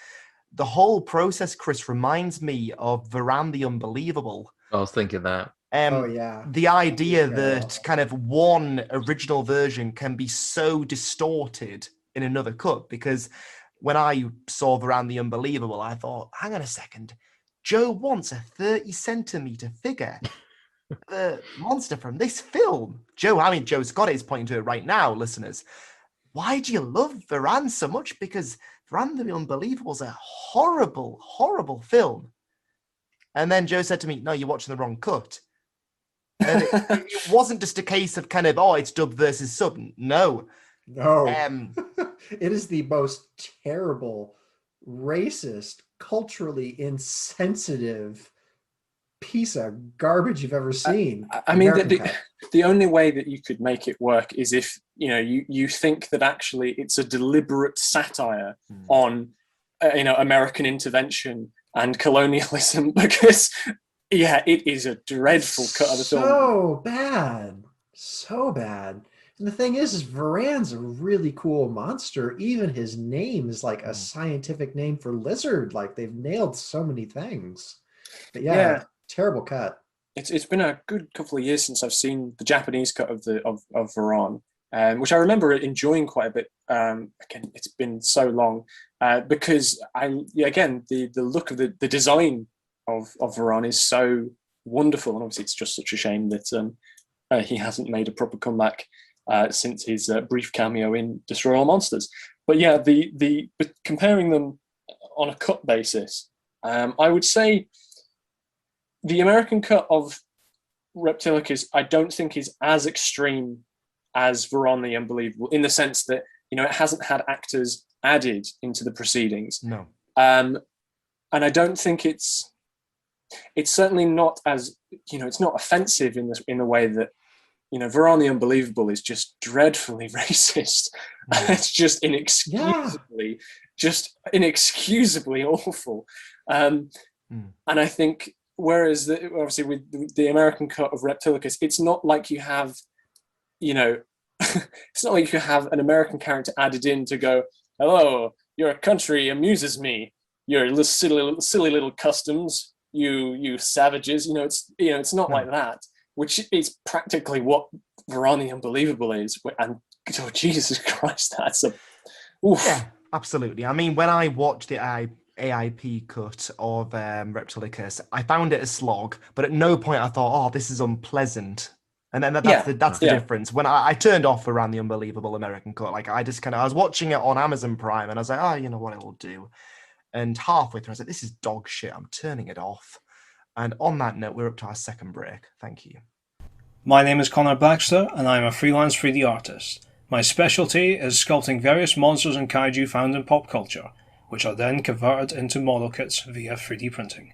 The whole process, Chris, reminds me of Varan the Unbelievable. I was thinking that. Oh, yeah. The idea Yeah. that kind of one original version can be so distorted in another cut, because when I saw Varan the Unbelievable, I thought, hang on a second, Joe wants a 30-centimeter figure. The monster from this film. Joe's got it, he's pointing to it right now, listeners. Why do you love Varan so much? Because Varan the Unbelievable is a horrible, horrible film. And then Joe said to me, no, you're watching the wrong cut. And it wasn't just a case of kind of, it's dub versus sub. No. It is the most terrible, racist, culturally insensitive piece of garbage you've ever seen. I mean, the only way that you could make it work is if you think that actually it's a deliberate satire on American intervention and colonialism, because it is a dreadful cut of the film. So bad. And the thing is Varan's a really cool monster. Even his name is like a scientific name for lizard. Like, they've nailed so many things. But terrible cut. It's been a good couple of years since I've seen the Japanese cut of Varan, which I remember enjoying quite a bit. Again, it's been so long because the look of the design of Varan is so wonderful, and obviously it's just such a shame that he hasn't made a proper comeback since his brief cameo in Destroy All Monsters. But but comparing them on a cut basis, I would say the American cut of Reptilicus, I don't think is as extreme as Varan the Unbelievable, in the sense that it hasn't had actors added into the proceedings. No. And I don't think it's certainly not as it's not offensive in the way that Varan the Unbelievable is just dreadfully racist. It's just inexcusably awful. And I think, whereas obviously with the American cut of Reptilicus, it's not like you have, it's not like you have an American character added in to go, hello, your country amuses me, your silly little customs, you savages. It's not like that, which is practically what Varan the Unbelievable is. And Jesus Christ, that's a oof. Yeah, absolutely. I mean, when I watched the AIP cut of Reptilicus, I found it a slog, but at no point I thought, this is unpleasant. And then that's the difference. When I turned off Varan the Unbelievable American cut, like I was watching it on Amazon Prime, and I was like, you know what, it'll do. And halfway through, I was like, this is dog shit. I'm turning it off. And on that note, we're up to our second break. Thank you. My name is Connor Baxter, and I'm a freelance 3D artist. My specialty is sculpting various monsters and kaiju found in pop culture, which are then converted into model kits via 3D printing.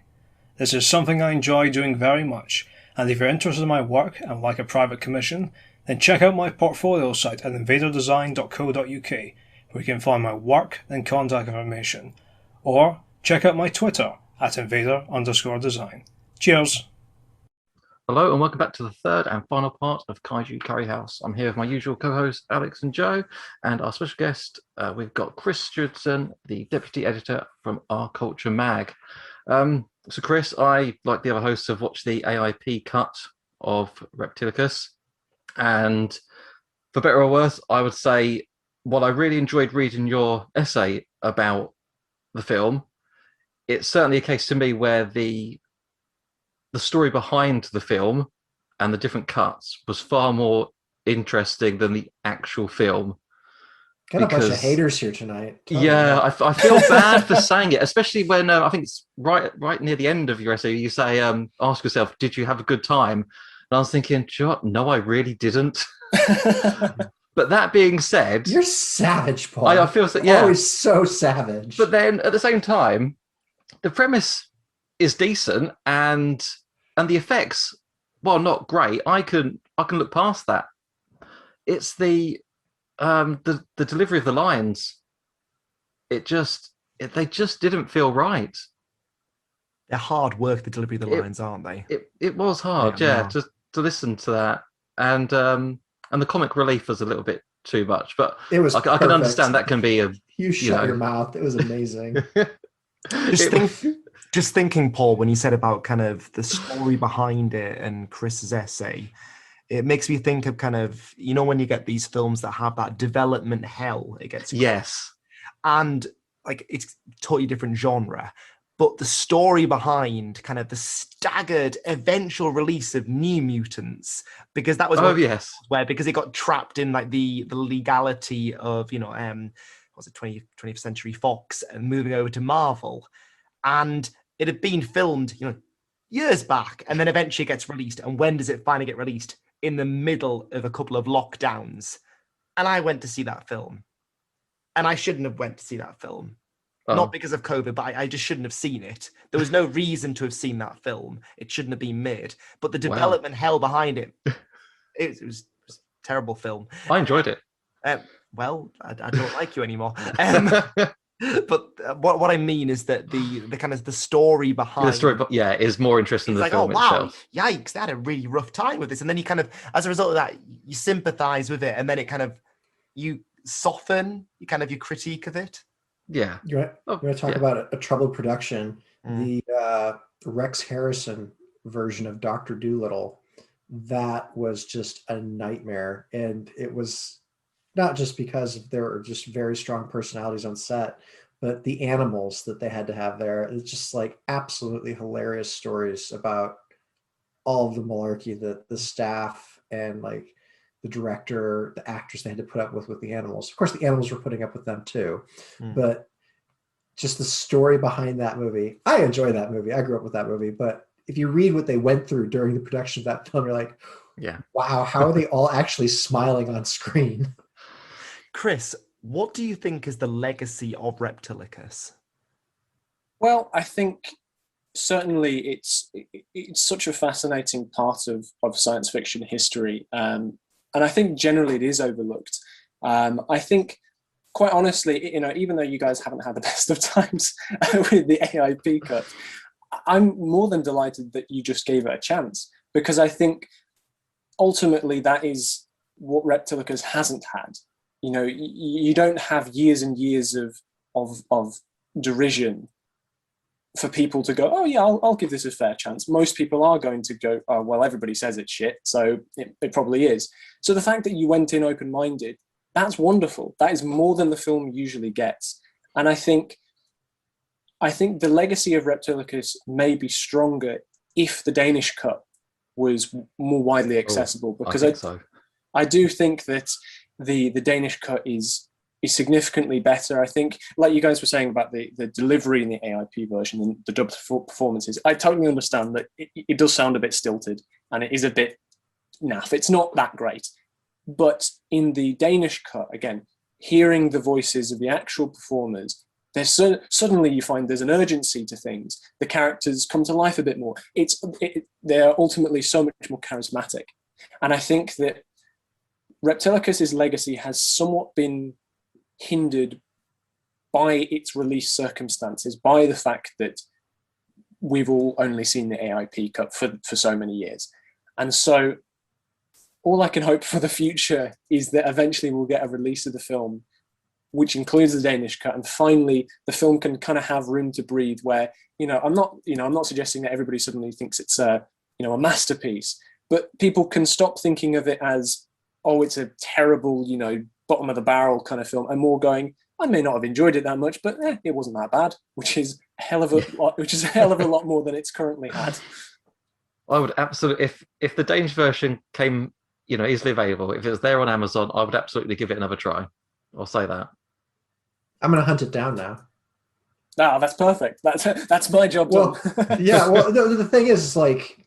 This is something I enjoy doing very much, and if you're interested in my work and like a private commission, then check out my portfolio site at invaderdesign.co.uk, where you can find my work and contact information, or check out my Twitter at invader_design. Cheers! Hello and welcome back to the third and final part of Kaiju Curry House. I'm here with my usual co-hosts Alex and Joe, and our special guest, we've got Chris Stewardson, the deputy editor from Our Culture Mag. So Chris, I, like the other hosts, have watched the AIP cut of Reptilicus, and for better or worse, I would say, while I really enjoyed reading your essay about the film, it's certainly a case to me where the story behind the film and the different cuts was far more interesting than the actual film. Got a bunch of haters here tonight. I feel bad for saying it, especially when I think it's right near the end of your essay. You say, ask yourself, did you have a good time? And I was thinking, sure, no, I really didn't. But that being said, you're savage, Paul. I feel so, yeah, always so savage. But then at the same time, the premise is decent, and the effects, while not great, I can look past that. It's the the delivery of the lines, they just didn't feel right. They're hard work, the delivery of the lines, aren't they? It was hard, to listen to that, and the comic relief was a little bit too much, but It was I can perfect. understand that can be You shut your mouth. It was amazing. Just thinking, Paul, when you said about kind of the story behind it and Chris's essay, it makes me think of kind of, when you get these films that have that development hell, it gets called. Yes, and like it's totally different genre, but the story behind kind of the staggered eventual release of New Mutants, because that was because it got trapped in like the legality of was it 20th Century Fox and moving over to Marvel, and it had been filmed years back, and then eventually it gets released. And when does it finally get released? In the middle of a couple of lockdowns. And I went to see that film, and I shouldn't have went to see that film. Not because of COVID, but I just shouldn't have seen it. There was no reason to have seen that film. It shouldn't have been made. But the development hell behind it, it was a terrible film. I enjoyed it. Well, I don't like you anymore. But what I mean is that the kind of the story behind the story, is more interesting than the film itself. Yikes, they had a really rough time with this, and then you kind of, as a result of that, you sympathize with it, and then it kind of you soften your critique of it. Yeah. You're going to talk about a troubled production. The Rex Harrison version of Dr. Dolittle, that was just a nightmare. And it was not just because there were just very strong personalities on set, but the animals that they had to have there. It's just like absolutely hilarious stories about all of the malarkey that the staff and like the director, the actors they had to put up with the animals. Of course, the animals were putting up with them too, but just the story behind that movie. I enjoy that movie. I grew up with that movie, but if you read what they went through during the production of that film, you're like, wow, how are they all actually smiling on screen? Chris, what do you think is the legacy of Reptilicus? Well, I think certainly it's such a fascinating part of science fiction history. And I think generally it is overlooked. I think, quite honestly, even though you guys haven't had the best of times with the AIP cut, I'm more than delighted that you just gave it a chance, because I think ultimately that is what Reptilicus hasn't had. You don't have years and years of derision for people to go, oh yeah, I'll give this a fair chance. Most people are going to go, oh well, everybody says it's shit, so it probably is. So the fact that you went in open-minded, that's wonderful. That is more than the film usually gets. And I think the legacy of Reptilicus may be stronger if the Danish cut was more widely accessible, because I do think that the Danish cut is significantly better. I think, like you guys were saying about the delivery in the AIP version and the dubbed performances, I totally understand that it does sound a bit stilted and it is a bit naff. It's not that great. But in the Danish cut, again, hearing the voices of the actual performers, suddenly you find there's an urgency to things. The characters come to life a bit more. They're ultimately so much more charismatic. And I think that Reptilicus's legacy has somewhat been hindered by its release circumstances, by the fact that we've all only seen the AIP cut for so many years. And so all I can hope for the future is that eventually we'll get a release of the film which includes the Danish cut, and finally the film can kind of have room to breathe, where I'm not suggesting that everybody suddenly thinks it's a masterpiece, but people can stop thinking of it as, oh, it's a terrible bottom of the barrel kind of film, and more going, I may not have enjoyed it that much, but it wasn't that bad, which is a hell of a lot more than it's currently had. I would absolutely, if the Danish version came, easily available, if it was there on Amazon, I would absolutely give it another try. I'll say that. I'm going to hunt it down now. No, that's perfect. That's my job done. Yeah. Well, the thing is, like,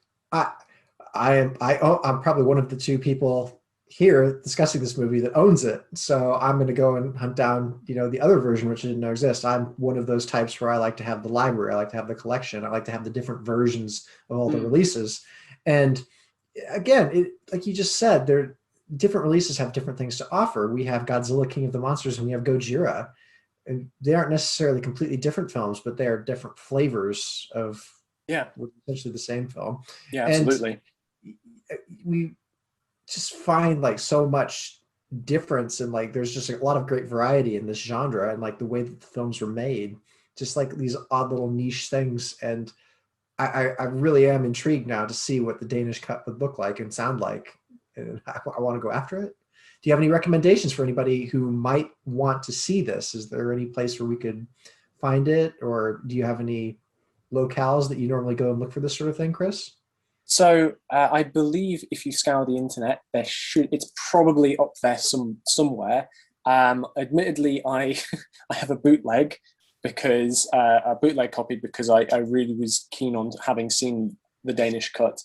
I'm probably one of the two people here discussing this movie that owns it. So I'm going to go and hunt down, the other version, which didn't exist. I'm one of those types where I like to have the library. I like to have the collection. I like to have the different versions of all the releases. And again, like you just said, different releases have different things to offer. We have Godzilla King of the Monsters and we have Gojira. And they aren't necessarily completely different films, but they are different flavors of essentially the same film. Yeah, And absolutely. we just find like so much difference, and like there's just a lot of great variety in this genre, and like the way that the films were made, just like these odd little niche things. And I really am intrigued now to see what the Danish cut would look like and sound like, and I want to go after it. Do you have any recommendations for anybody who might want to see this? Is there any place where we could find it, or do you have any locales that you normally go and look for this sort of thing, Chris? So I believe if you scour the internet, it's probably up there somewhere. Admittedly, I have a bootleg because a bootleg copy because I really was keen on having seen the Danish cut.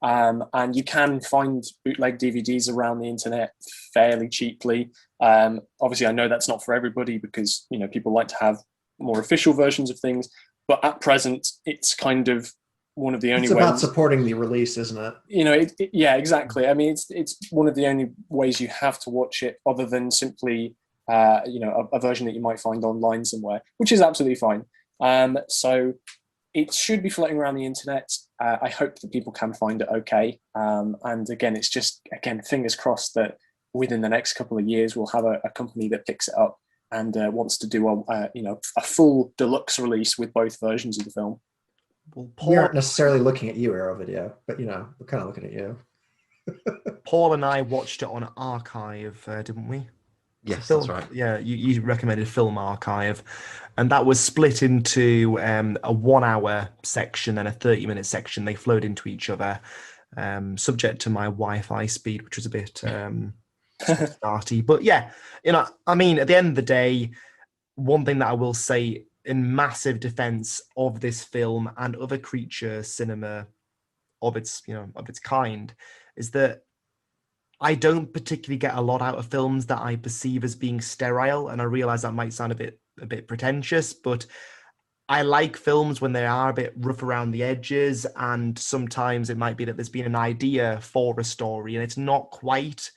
And you can find bootleg DVDs around the internet fairly cheaply. Obviously, I know that's not for everybody because people like to have more official versions of things. But at present, it's kind of one of the only ways. It's about supporting the release, isn't it? Yeah, exactly. I mean, it's one of the only ways you have to watch it, other than simply a version that you might find online somewhere, which is absolutely fine. So it should be floating around the internet. I hope that people can find it okay. And again, it's just, fingers crossed that within the next couple of years, we'll have a company that picks it up and wants to do a full deluxe release with both versions of the film. Well, We aren't necessarily looking at you, Arrow Video, but we're kind of looking at you. Paul and I watched it on Archive, didn't we? Yes, Film, that's right. Yeah, you recommended Film Archive, and that was split into a 1 hour section and a 30-minute section. They flowed into each other, subject to my Wi-Fi speed, which was a bit starty. But yeah, I mean, at the end of the day, one thing that I will say in massive defense of this film and other creature cinema of its kind is that I don't particularly get a lot out of films that I perceive as being sterile, and I realize that might sound a bit pretentious, but I like films when they are a bit rough around the edges, and sometimes it might be that there's been an idea for a story and it's not quite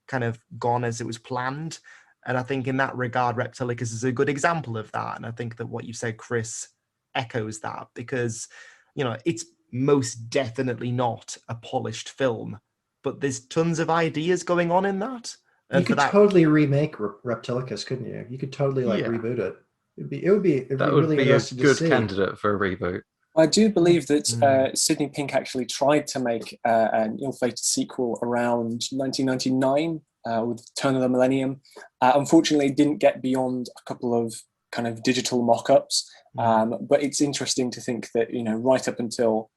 kind of gone as it was planned. And I think in that regard, Reptilicus is a good example of that. And I think that what you said, Chris, echoes that, because it's most definitely not a polished film, but there's tons of ideas going on in that. And you could totally remake Reptilicus, couldn't you? You could totally reboot it. It would be really interesting to see. A good candidate for a reboot. I do believe that Sidney Pink actually tried to make an ill-fated sequel around 1999 with Turn of the Millennium. Unfortunately, it didn't get beyond a couple of kind of digital mock-ups. But it's interesting to think that right up until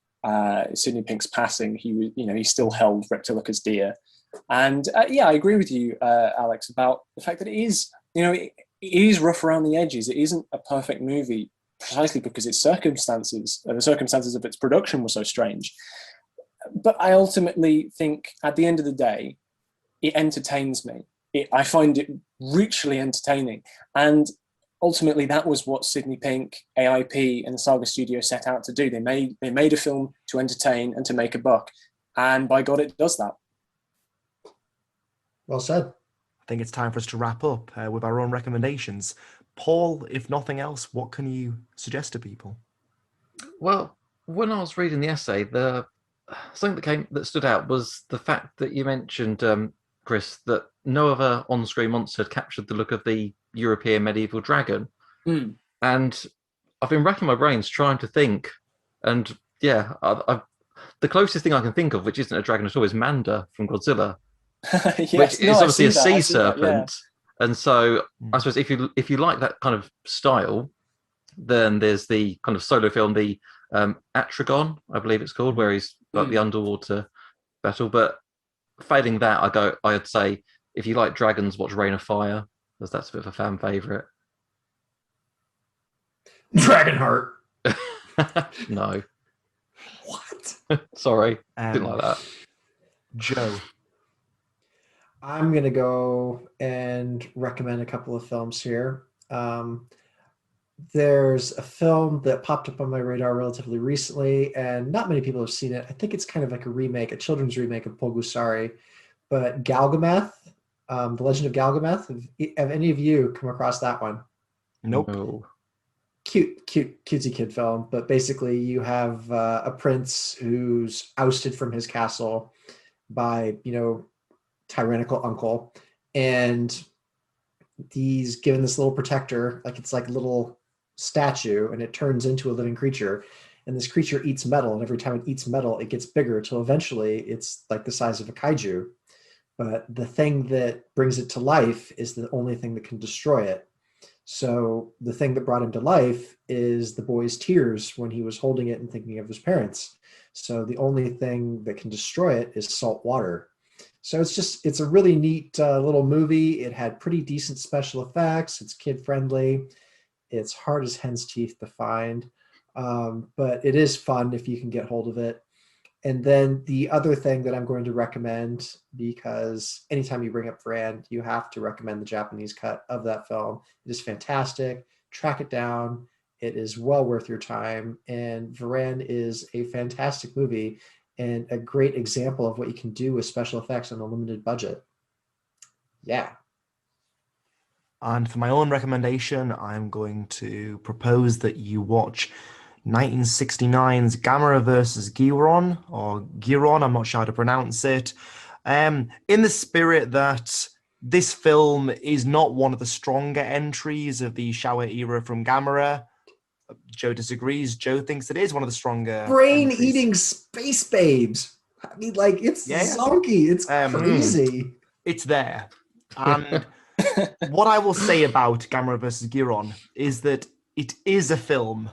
Sidney Pink's passing, he still held Reptilicus dear. And I agree with you, Alex, about the fact that it is it is rough around the edges. It isn't a perfect movie precisely because the circumstances of its production were so strange. But I ultimately think at the end of the day, it entertains me. I find it richly entertaining. And ultimately, that was what Sidney Pink, AIP, and the Saga Studio set out to do. They made a film to entertain and to make a buck. And by God, it does that. Well said. I think it's time for us to wrap up with our own recommendations. Paul, if nothing else, what can you suggest to people? Well, when I was reading the essay, something that stood out was the fact that you mentioned, Chris, that no other on-screen monster had captured the look of the European medieval dragon. And I've been racking my brains trying to think, and the closest thing I can think of, which isn't a dragon at all, is Manda from Godzilla. Yes, which is obviously a sea serpent. That, yeah. And so I suppose if you like that kind of style, then there's the kind of solo film, the Atragon, I believe it's called, where he's got the underwater battle. But failing that, I'd say if you like dragons, watch Reign of Fire, because that's a bit of a fan favourite. Dragonheart. No. What? Sorry, didn't like that. Joe. I'm going to go and recommend a couple of films here. There's a film that popped up on my radar relatively recently, and not many people have seen it. I think it's kind of like a children's remake of Pogusari. but Galgameth, The Legend of Galgameth. Have any of you come across that one? Nope. No. Cutesy kid film, but basically you have a prince who's ousted from his castle by, tyrannical uncle, and he's given this little protector, like it's like a little statue, and it turns into a living creature. And this creature eats metal, and every time it eats metal, it gets bigger till eventually it's like the size of a kaiju. But the thing that brings it to life is the only thing that can destroy it. So the thing that brought him to life is the boy's tears when he was holding it and thinking of his parents. So the only thing that can destroy it is salt water. So it's a really neat little movie. It had pretty decent special effects. It's kid friendly. It's hard as hen's teeth to find, but it is fun if you can get hold of it. And then the other thing that I'm going to recommend, because anytime you bring up Varan, you have to recommend the Japanese cut of that film. It is fantastic. Track it down. It is well worth your time. And Varan is a fantastic movie and a great example of what you can do with special effects on a limited budget. Yeah. And for my own recommendation, I'm going to propose that you watch 1969's Gamera versus Giron, or Giron, I'm not sure how to pronounce it, in the spirit that this film is not one of the stronger entries of the Showa era from Gamera. Joe disagrees. Joe thinks it is one of the stronger Brain-eating space babes. I mean, like, it's zonky. It's crazy. It's there. And what I will say about Gamera versus Giron is that it is a film.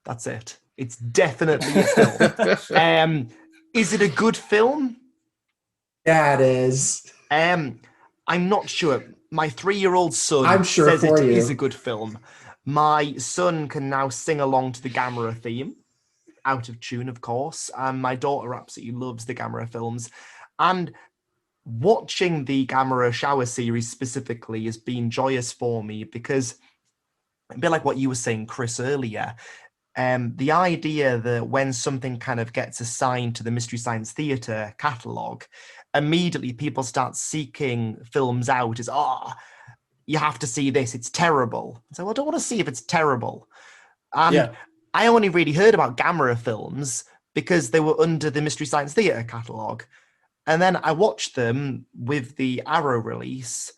That's it. It's definitely a film. Is it a good film? Yeah, it is. I'm not sure. My 3-year-old son I'm sure says for it you. is a good film. My son can now sing along to the Gamera theme, out of tune, of course, and my daughter absolutely loves the Gamera films. And watching the Gamera Shower series specifically has been joyous for me because, a bit like what you were saying, Chris, earlier, the idea that when something kind of gets assigned to the Mystery Science Theatre catalogue, immediately people start seeking films out as, you have to see this, it's terrible. So I don't want to see if it's terrible. And I only really heard about Gamera films because they were under the Mystery Science Theatre catalogue. And then I watched them with the Arrow release,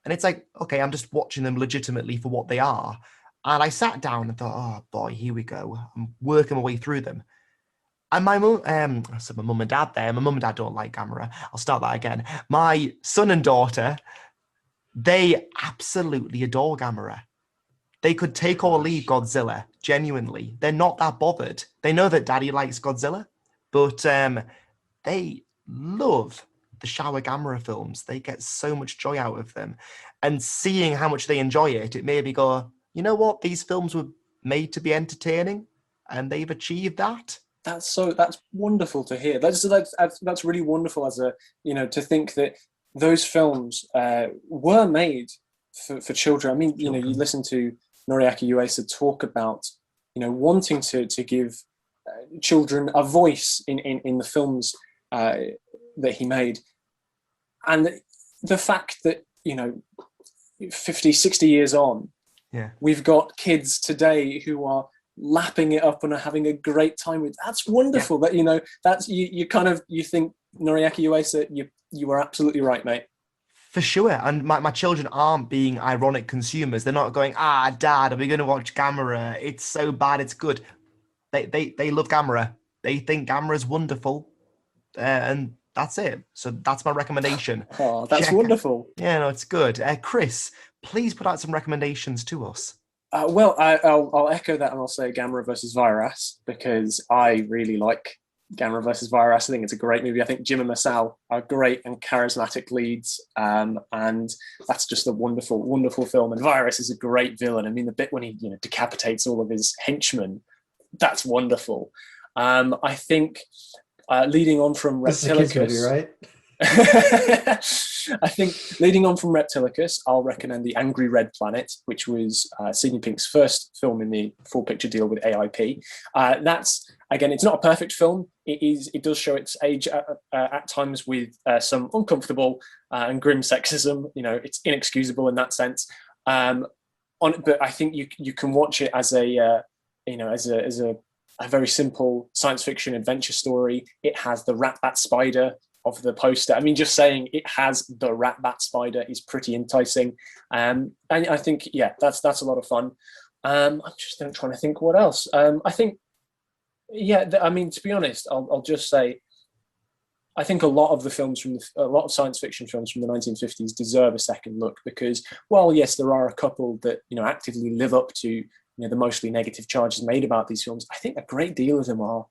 and it's like, okay, I'm just watching them legitimately for what they are. And I sat down and thought, oh boy, here we go. I'm working my way through them. And my mum, I said my mum and dad there. My mum and dad don't like Gamera. I'll start that again. My son and daughter, they absolutely adore Gamera. They could take or leave Godzilla, genuinely. They're not that bothered. They know that daddy likes Godzilla, but they love the Showa Gamera films. They get so much joy out of them. And seeing how much they enjoy it, it made me go, you know what? These films were made to be entertaining, and they've achieved that. That's wonderful to hear. That's really wonderful as a, to think that those films were made for children. I mean, you listen to Noriaki Uesa talk about, wanting to give children a voice in the films that he made. And the fact that, 50, 60 years on, we've got kids today who are lapping it up and are having a great time with. That's wonderful. That that's you think, Noriaki Uesa, you were absolutely right, mate. For sure. And my children aren't being ironic consumers. They're not going, Dad, are we going to watch Gamera? It's so bad, it's good. They love Gamera. They think Gamera's wonderful. And that's it. So that's my recommendation. Oh, that's wonderful. Yeah, no, it's good. Chris, please put out some recommendations to us. I'll echo that, and I'll say Gamera versus Virus, because I really like Gamera versus Virus. I think it's a great movie. I think Jim and Masao are great and charismatic leads, and that's just a wonderful, wonderful film. And Virus is a great villain. I mean, the bit when he decapitates all of his henchmen, that's wonderful. I think leading on from Reptilicus, this is a kid's movie, right? I think leading on from Reptilicus, I'll recommend The Angry Red Planet, which was Sidney Pink's first film in the full picture deal with AIP. That's again, it's not a perfect film. It does show its age at times with some uncomfortable and grim sexism. You know, it's inexcusable in that sense. But I think you can watch it as a very simple science fiction adventure story. It has the rat bat spider of the poster. I mean, just saying it has the rat bat spider is pretty enticing. And I think, yeah, that's a lot of fun. I'm just trying to think what else. I think, yeah, I mean, to be honest, I'll just say, I think a lot of the films a lot of science fiction films from the 1950s deserve a second look, because while yes, there are a couple that, you know, actively live up to, you know, the mostly negative charges made about these films, I think a great deal of them are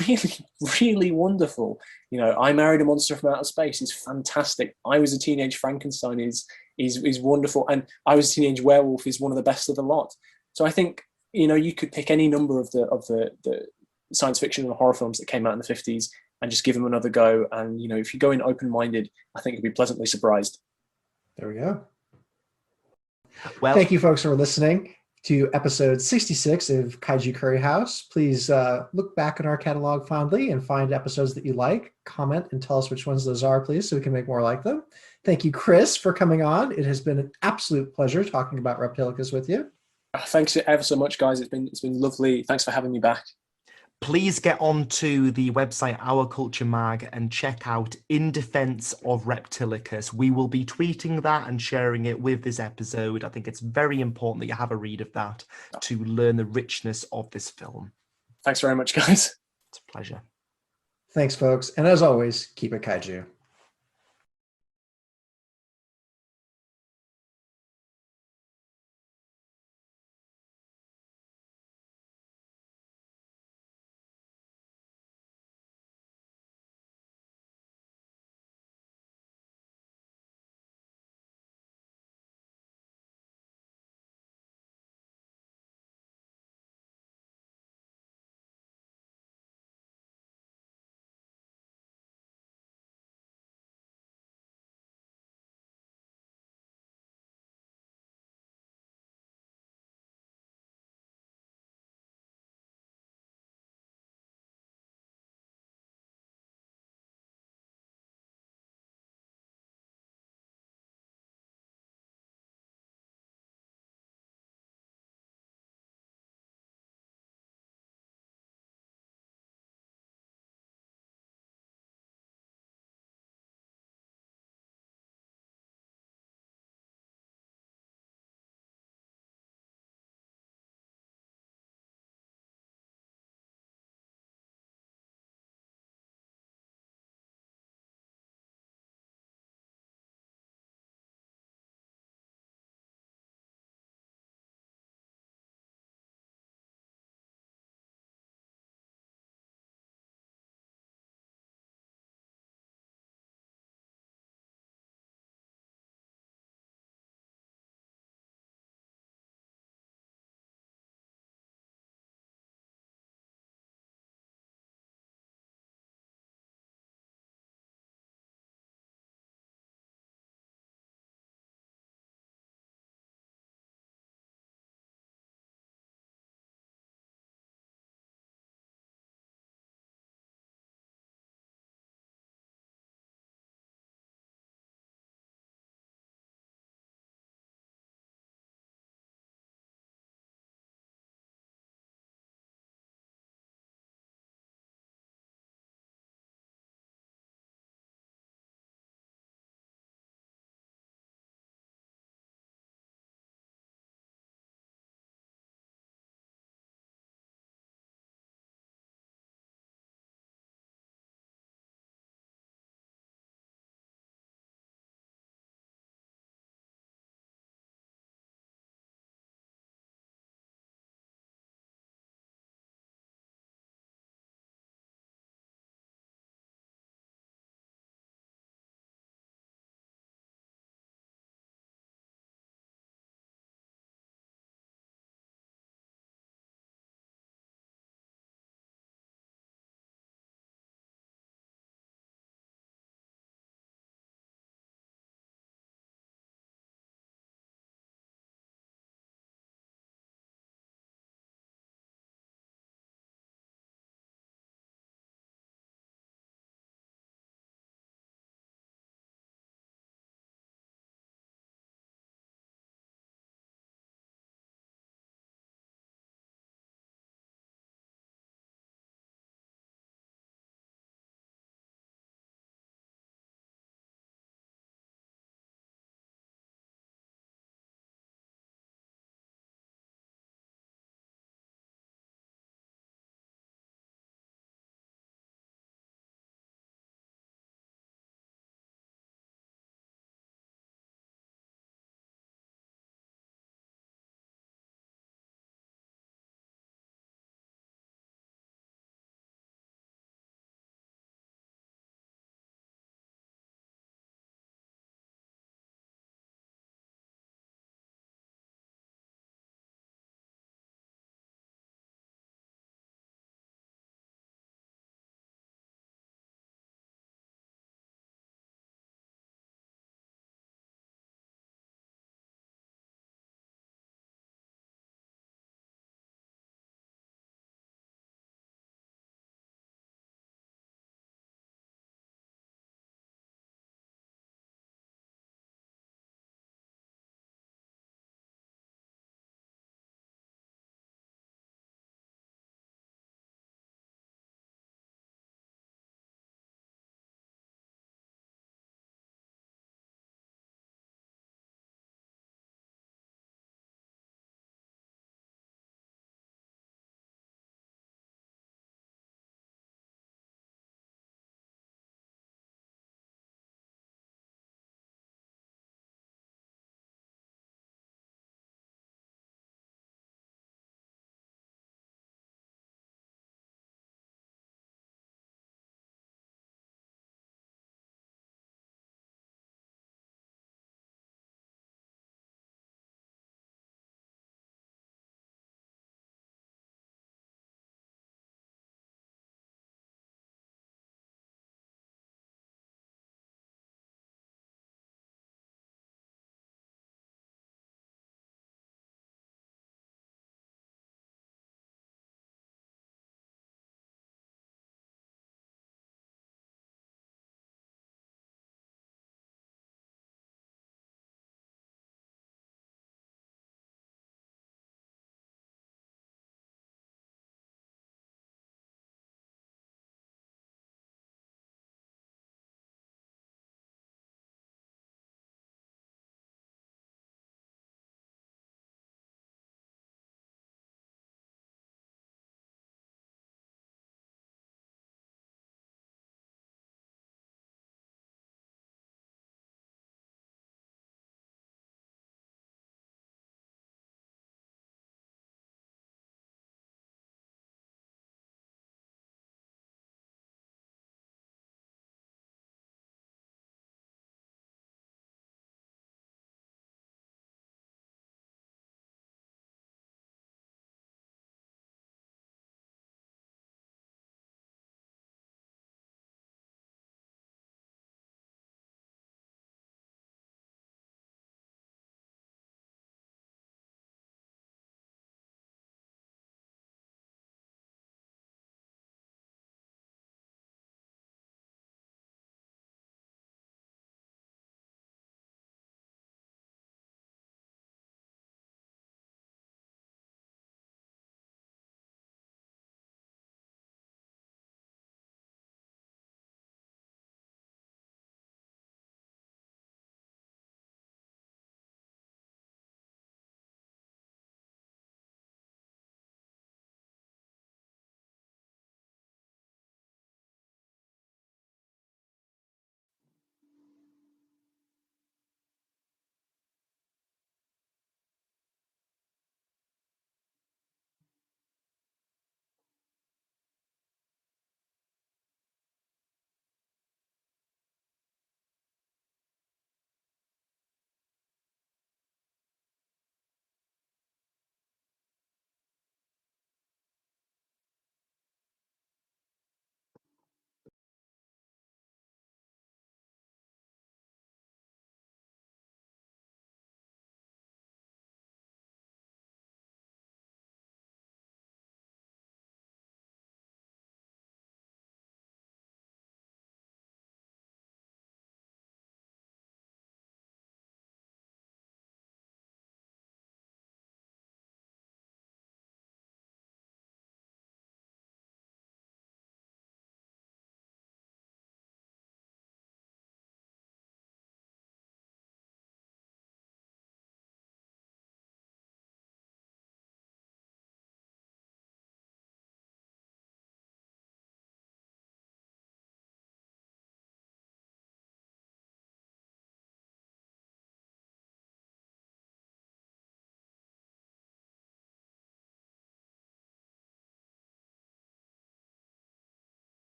really, really wonderful. You know, I Married a Monster from Outer Space is fantastic. I Was a Teenage Frankenstein is wonderful, and I Was a Teenage Werewolf is one of the best of the lot. So I think, you know, you could pick any number of the science fiction and horror films that came out in the 50s and just give them another go. And, you know, if you go in open-minded, I think you'll be pleasantly surprised. There we go. Well, thank you, folks, for listening to episode 66 of Kaiju Curry House. Please look back in our catalog fondly and find episodes that you like. Comment and tell us which ones those are, please, so we can make more like them. Thank you, Chris, for coming on. It has been an absolute pleasure talking about Reptilicus with you. Thanks ever so much, guys. It's been lovely. Thanks for having me back. Please get onto the website Our Culture Mag and check out In Defense of Reptilicus. We will be tweeting that and sharing it with this episode. I think it's very important that you have a read of that to learn the richness of this film. Thanks very much, guys. It's a pleasure. Thanks, folks. And as always, keep it kaiju.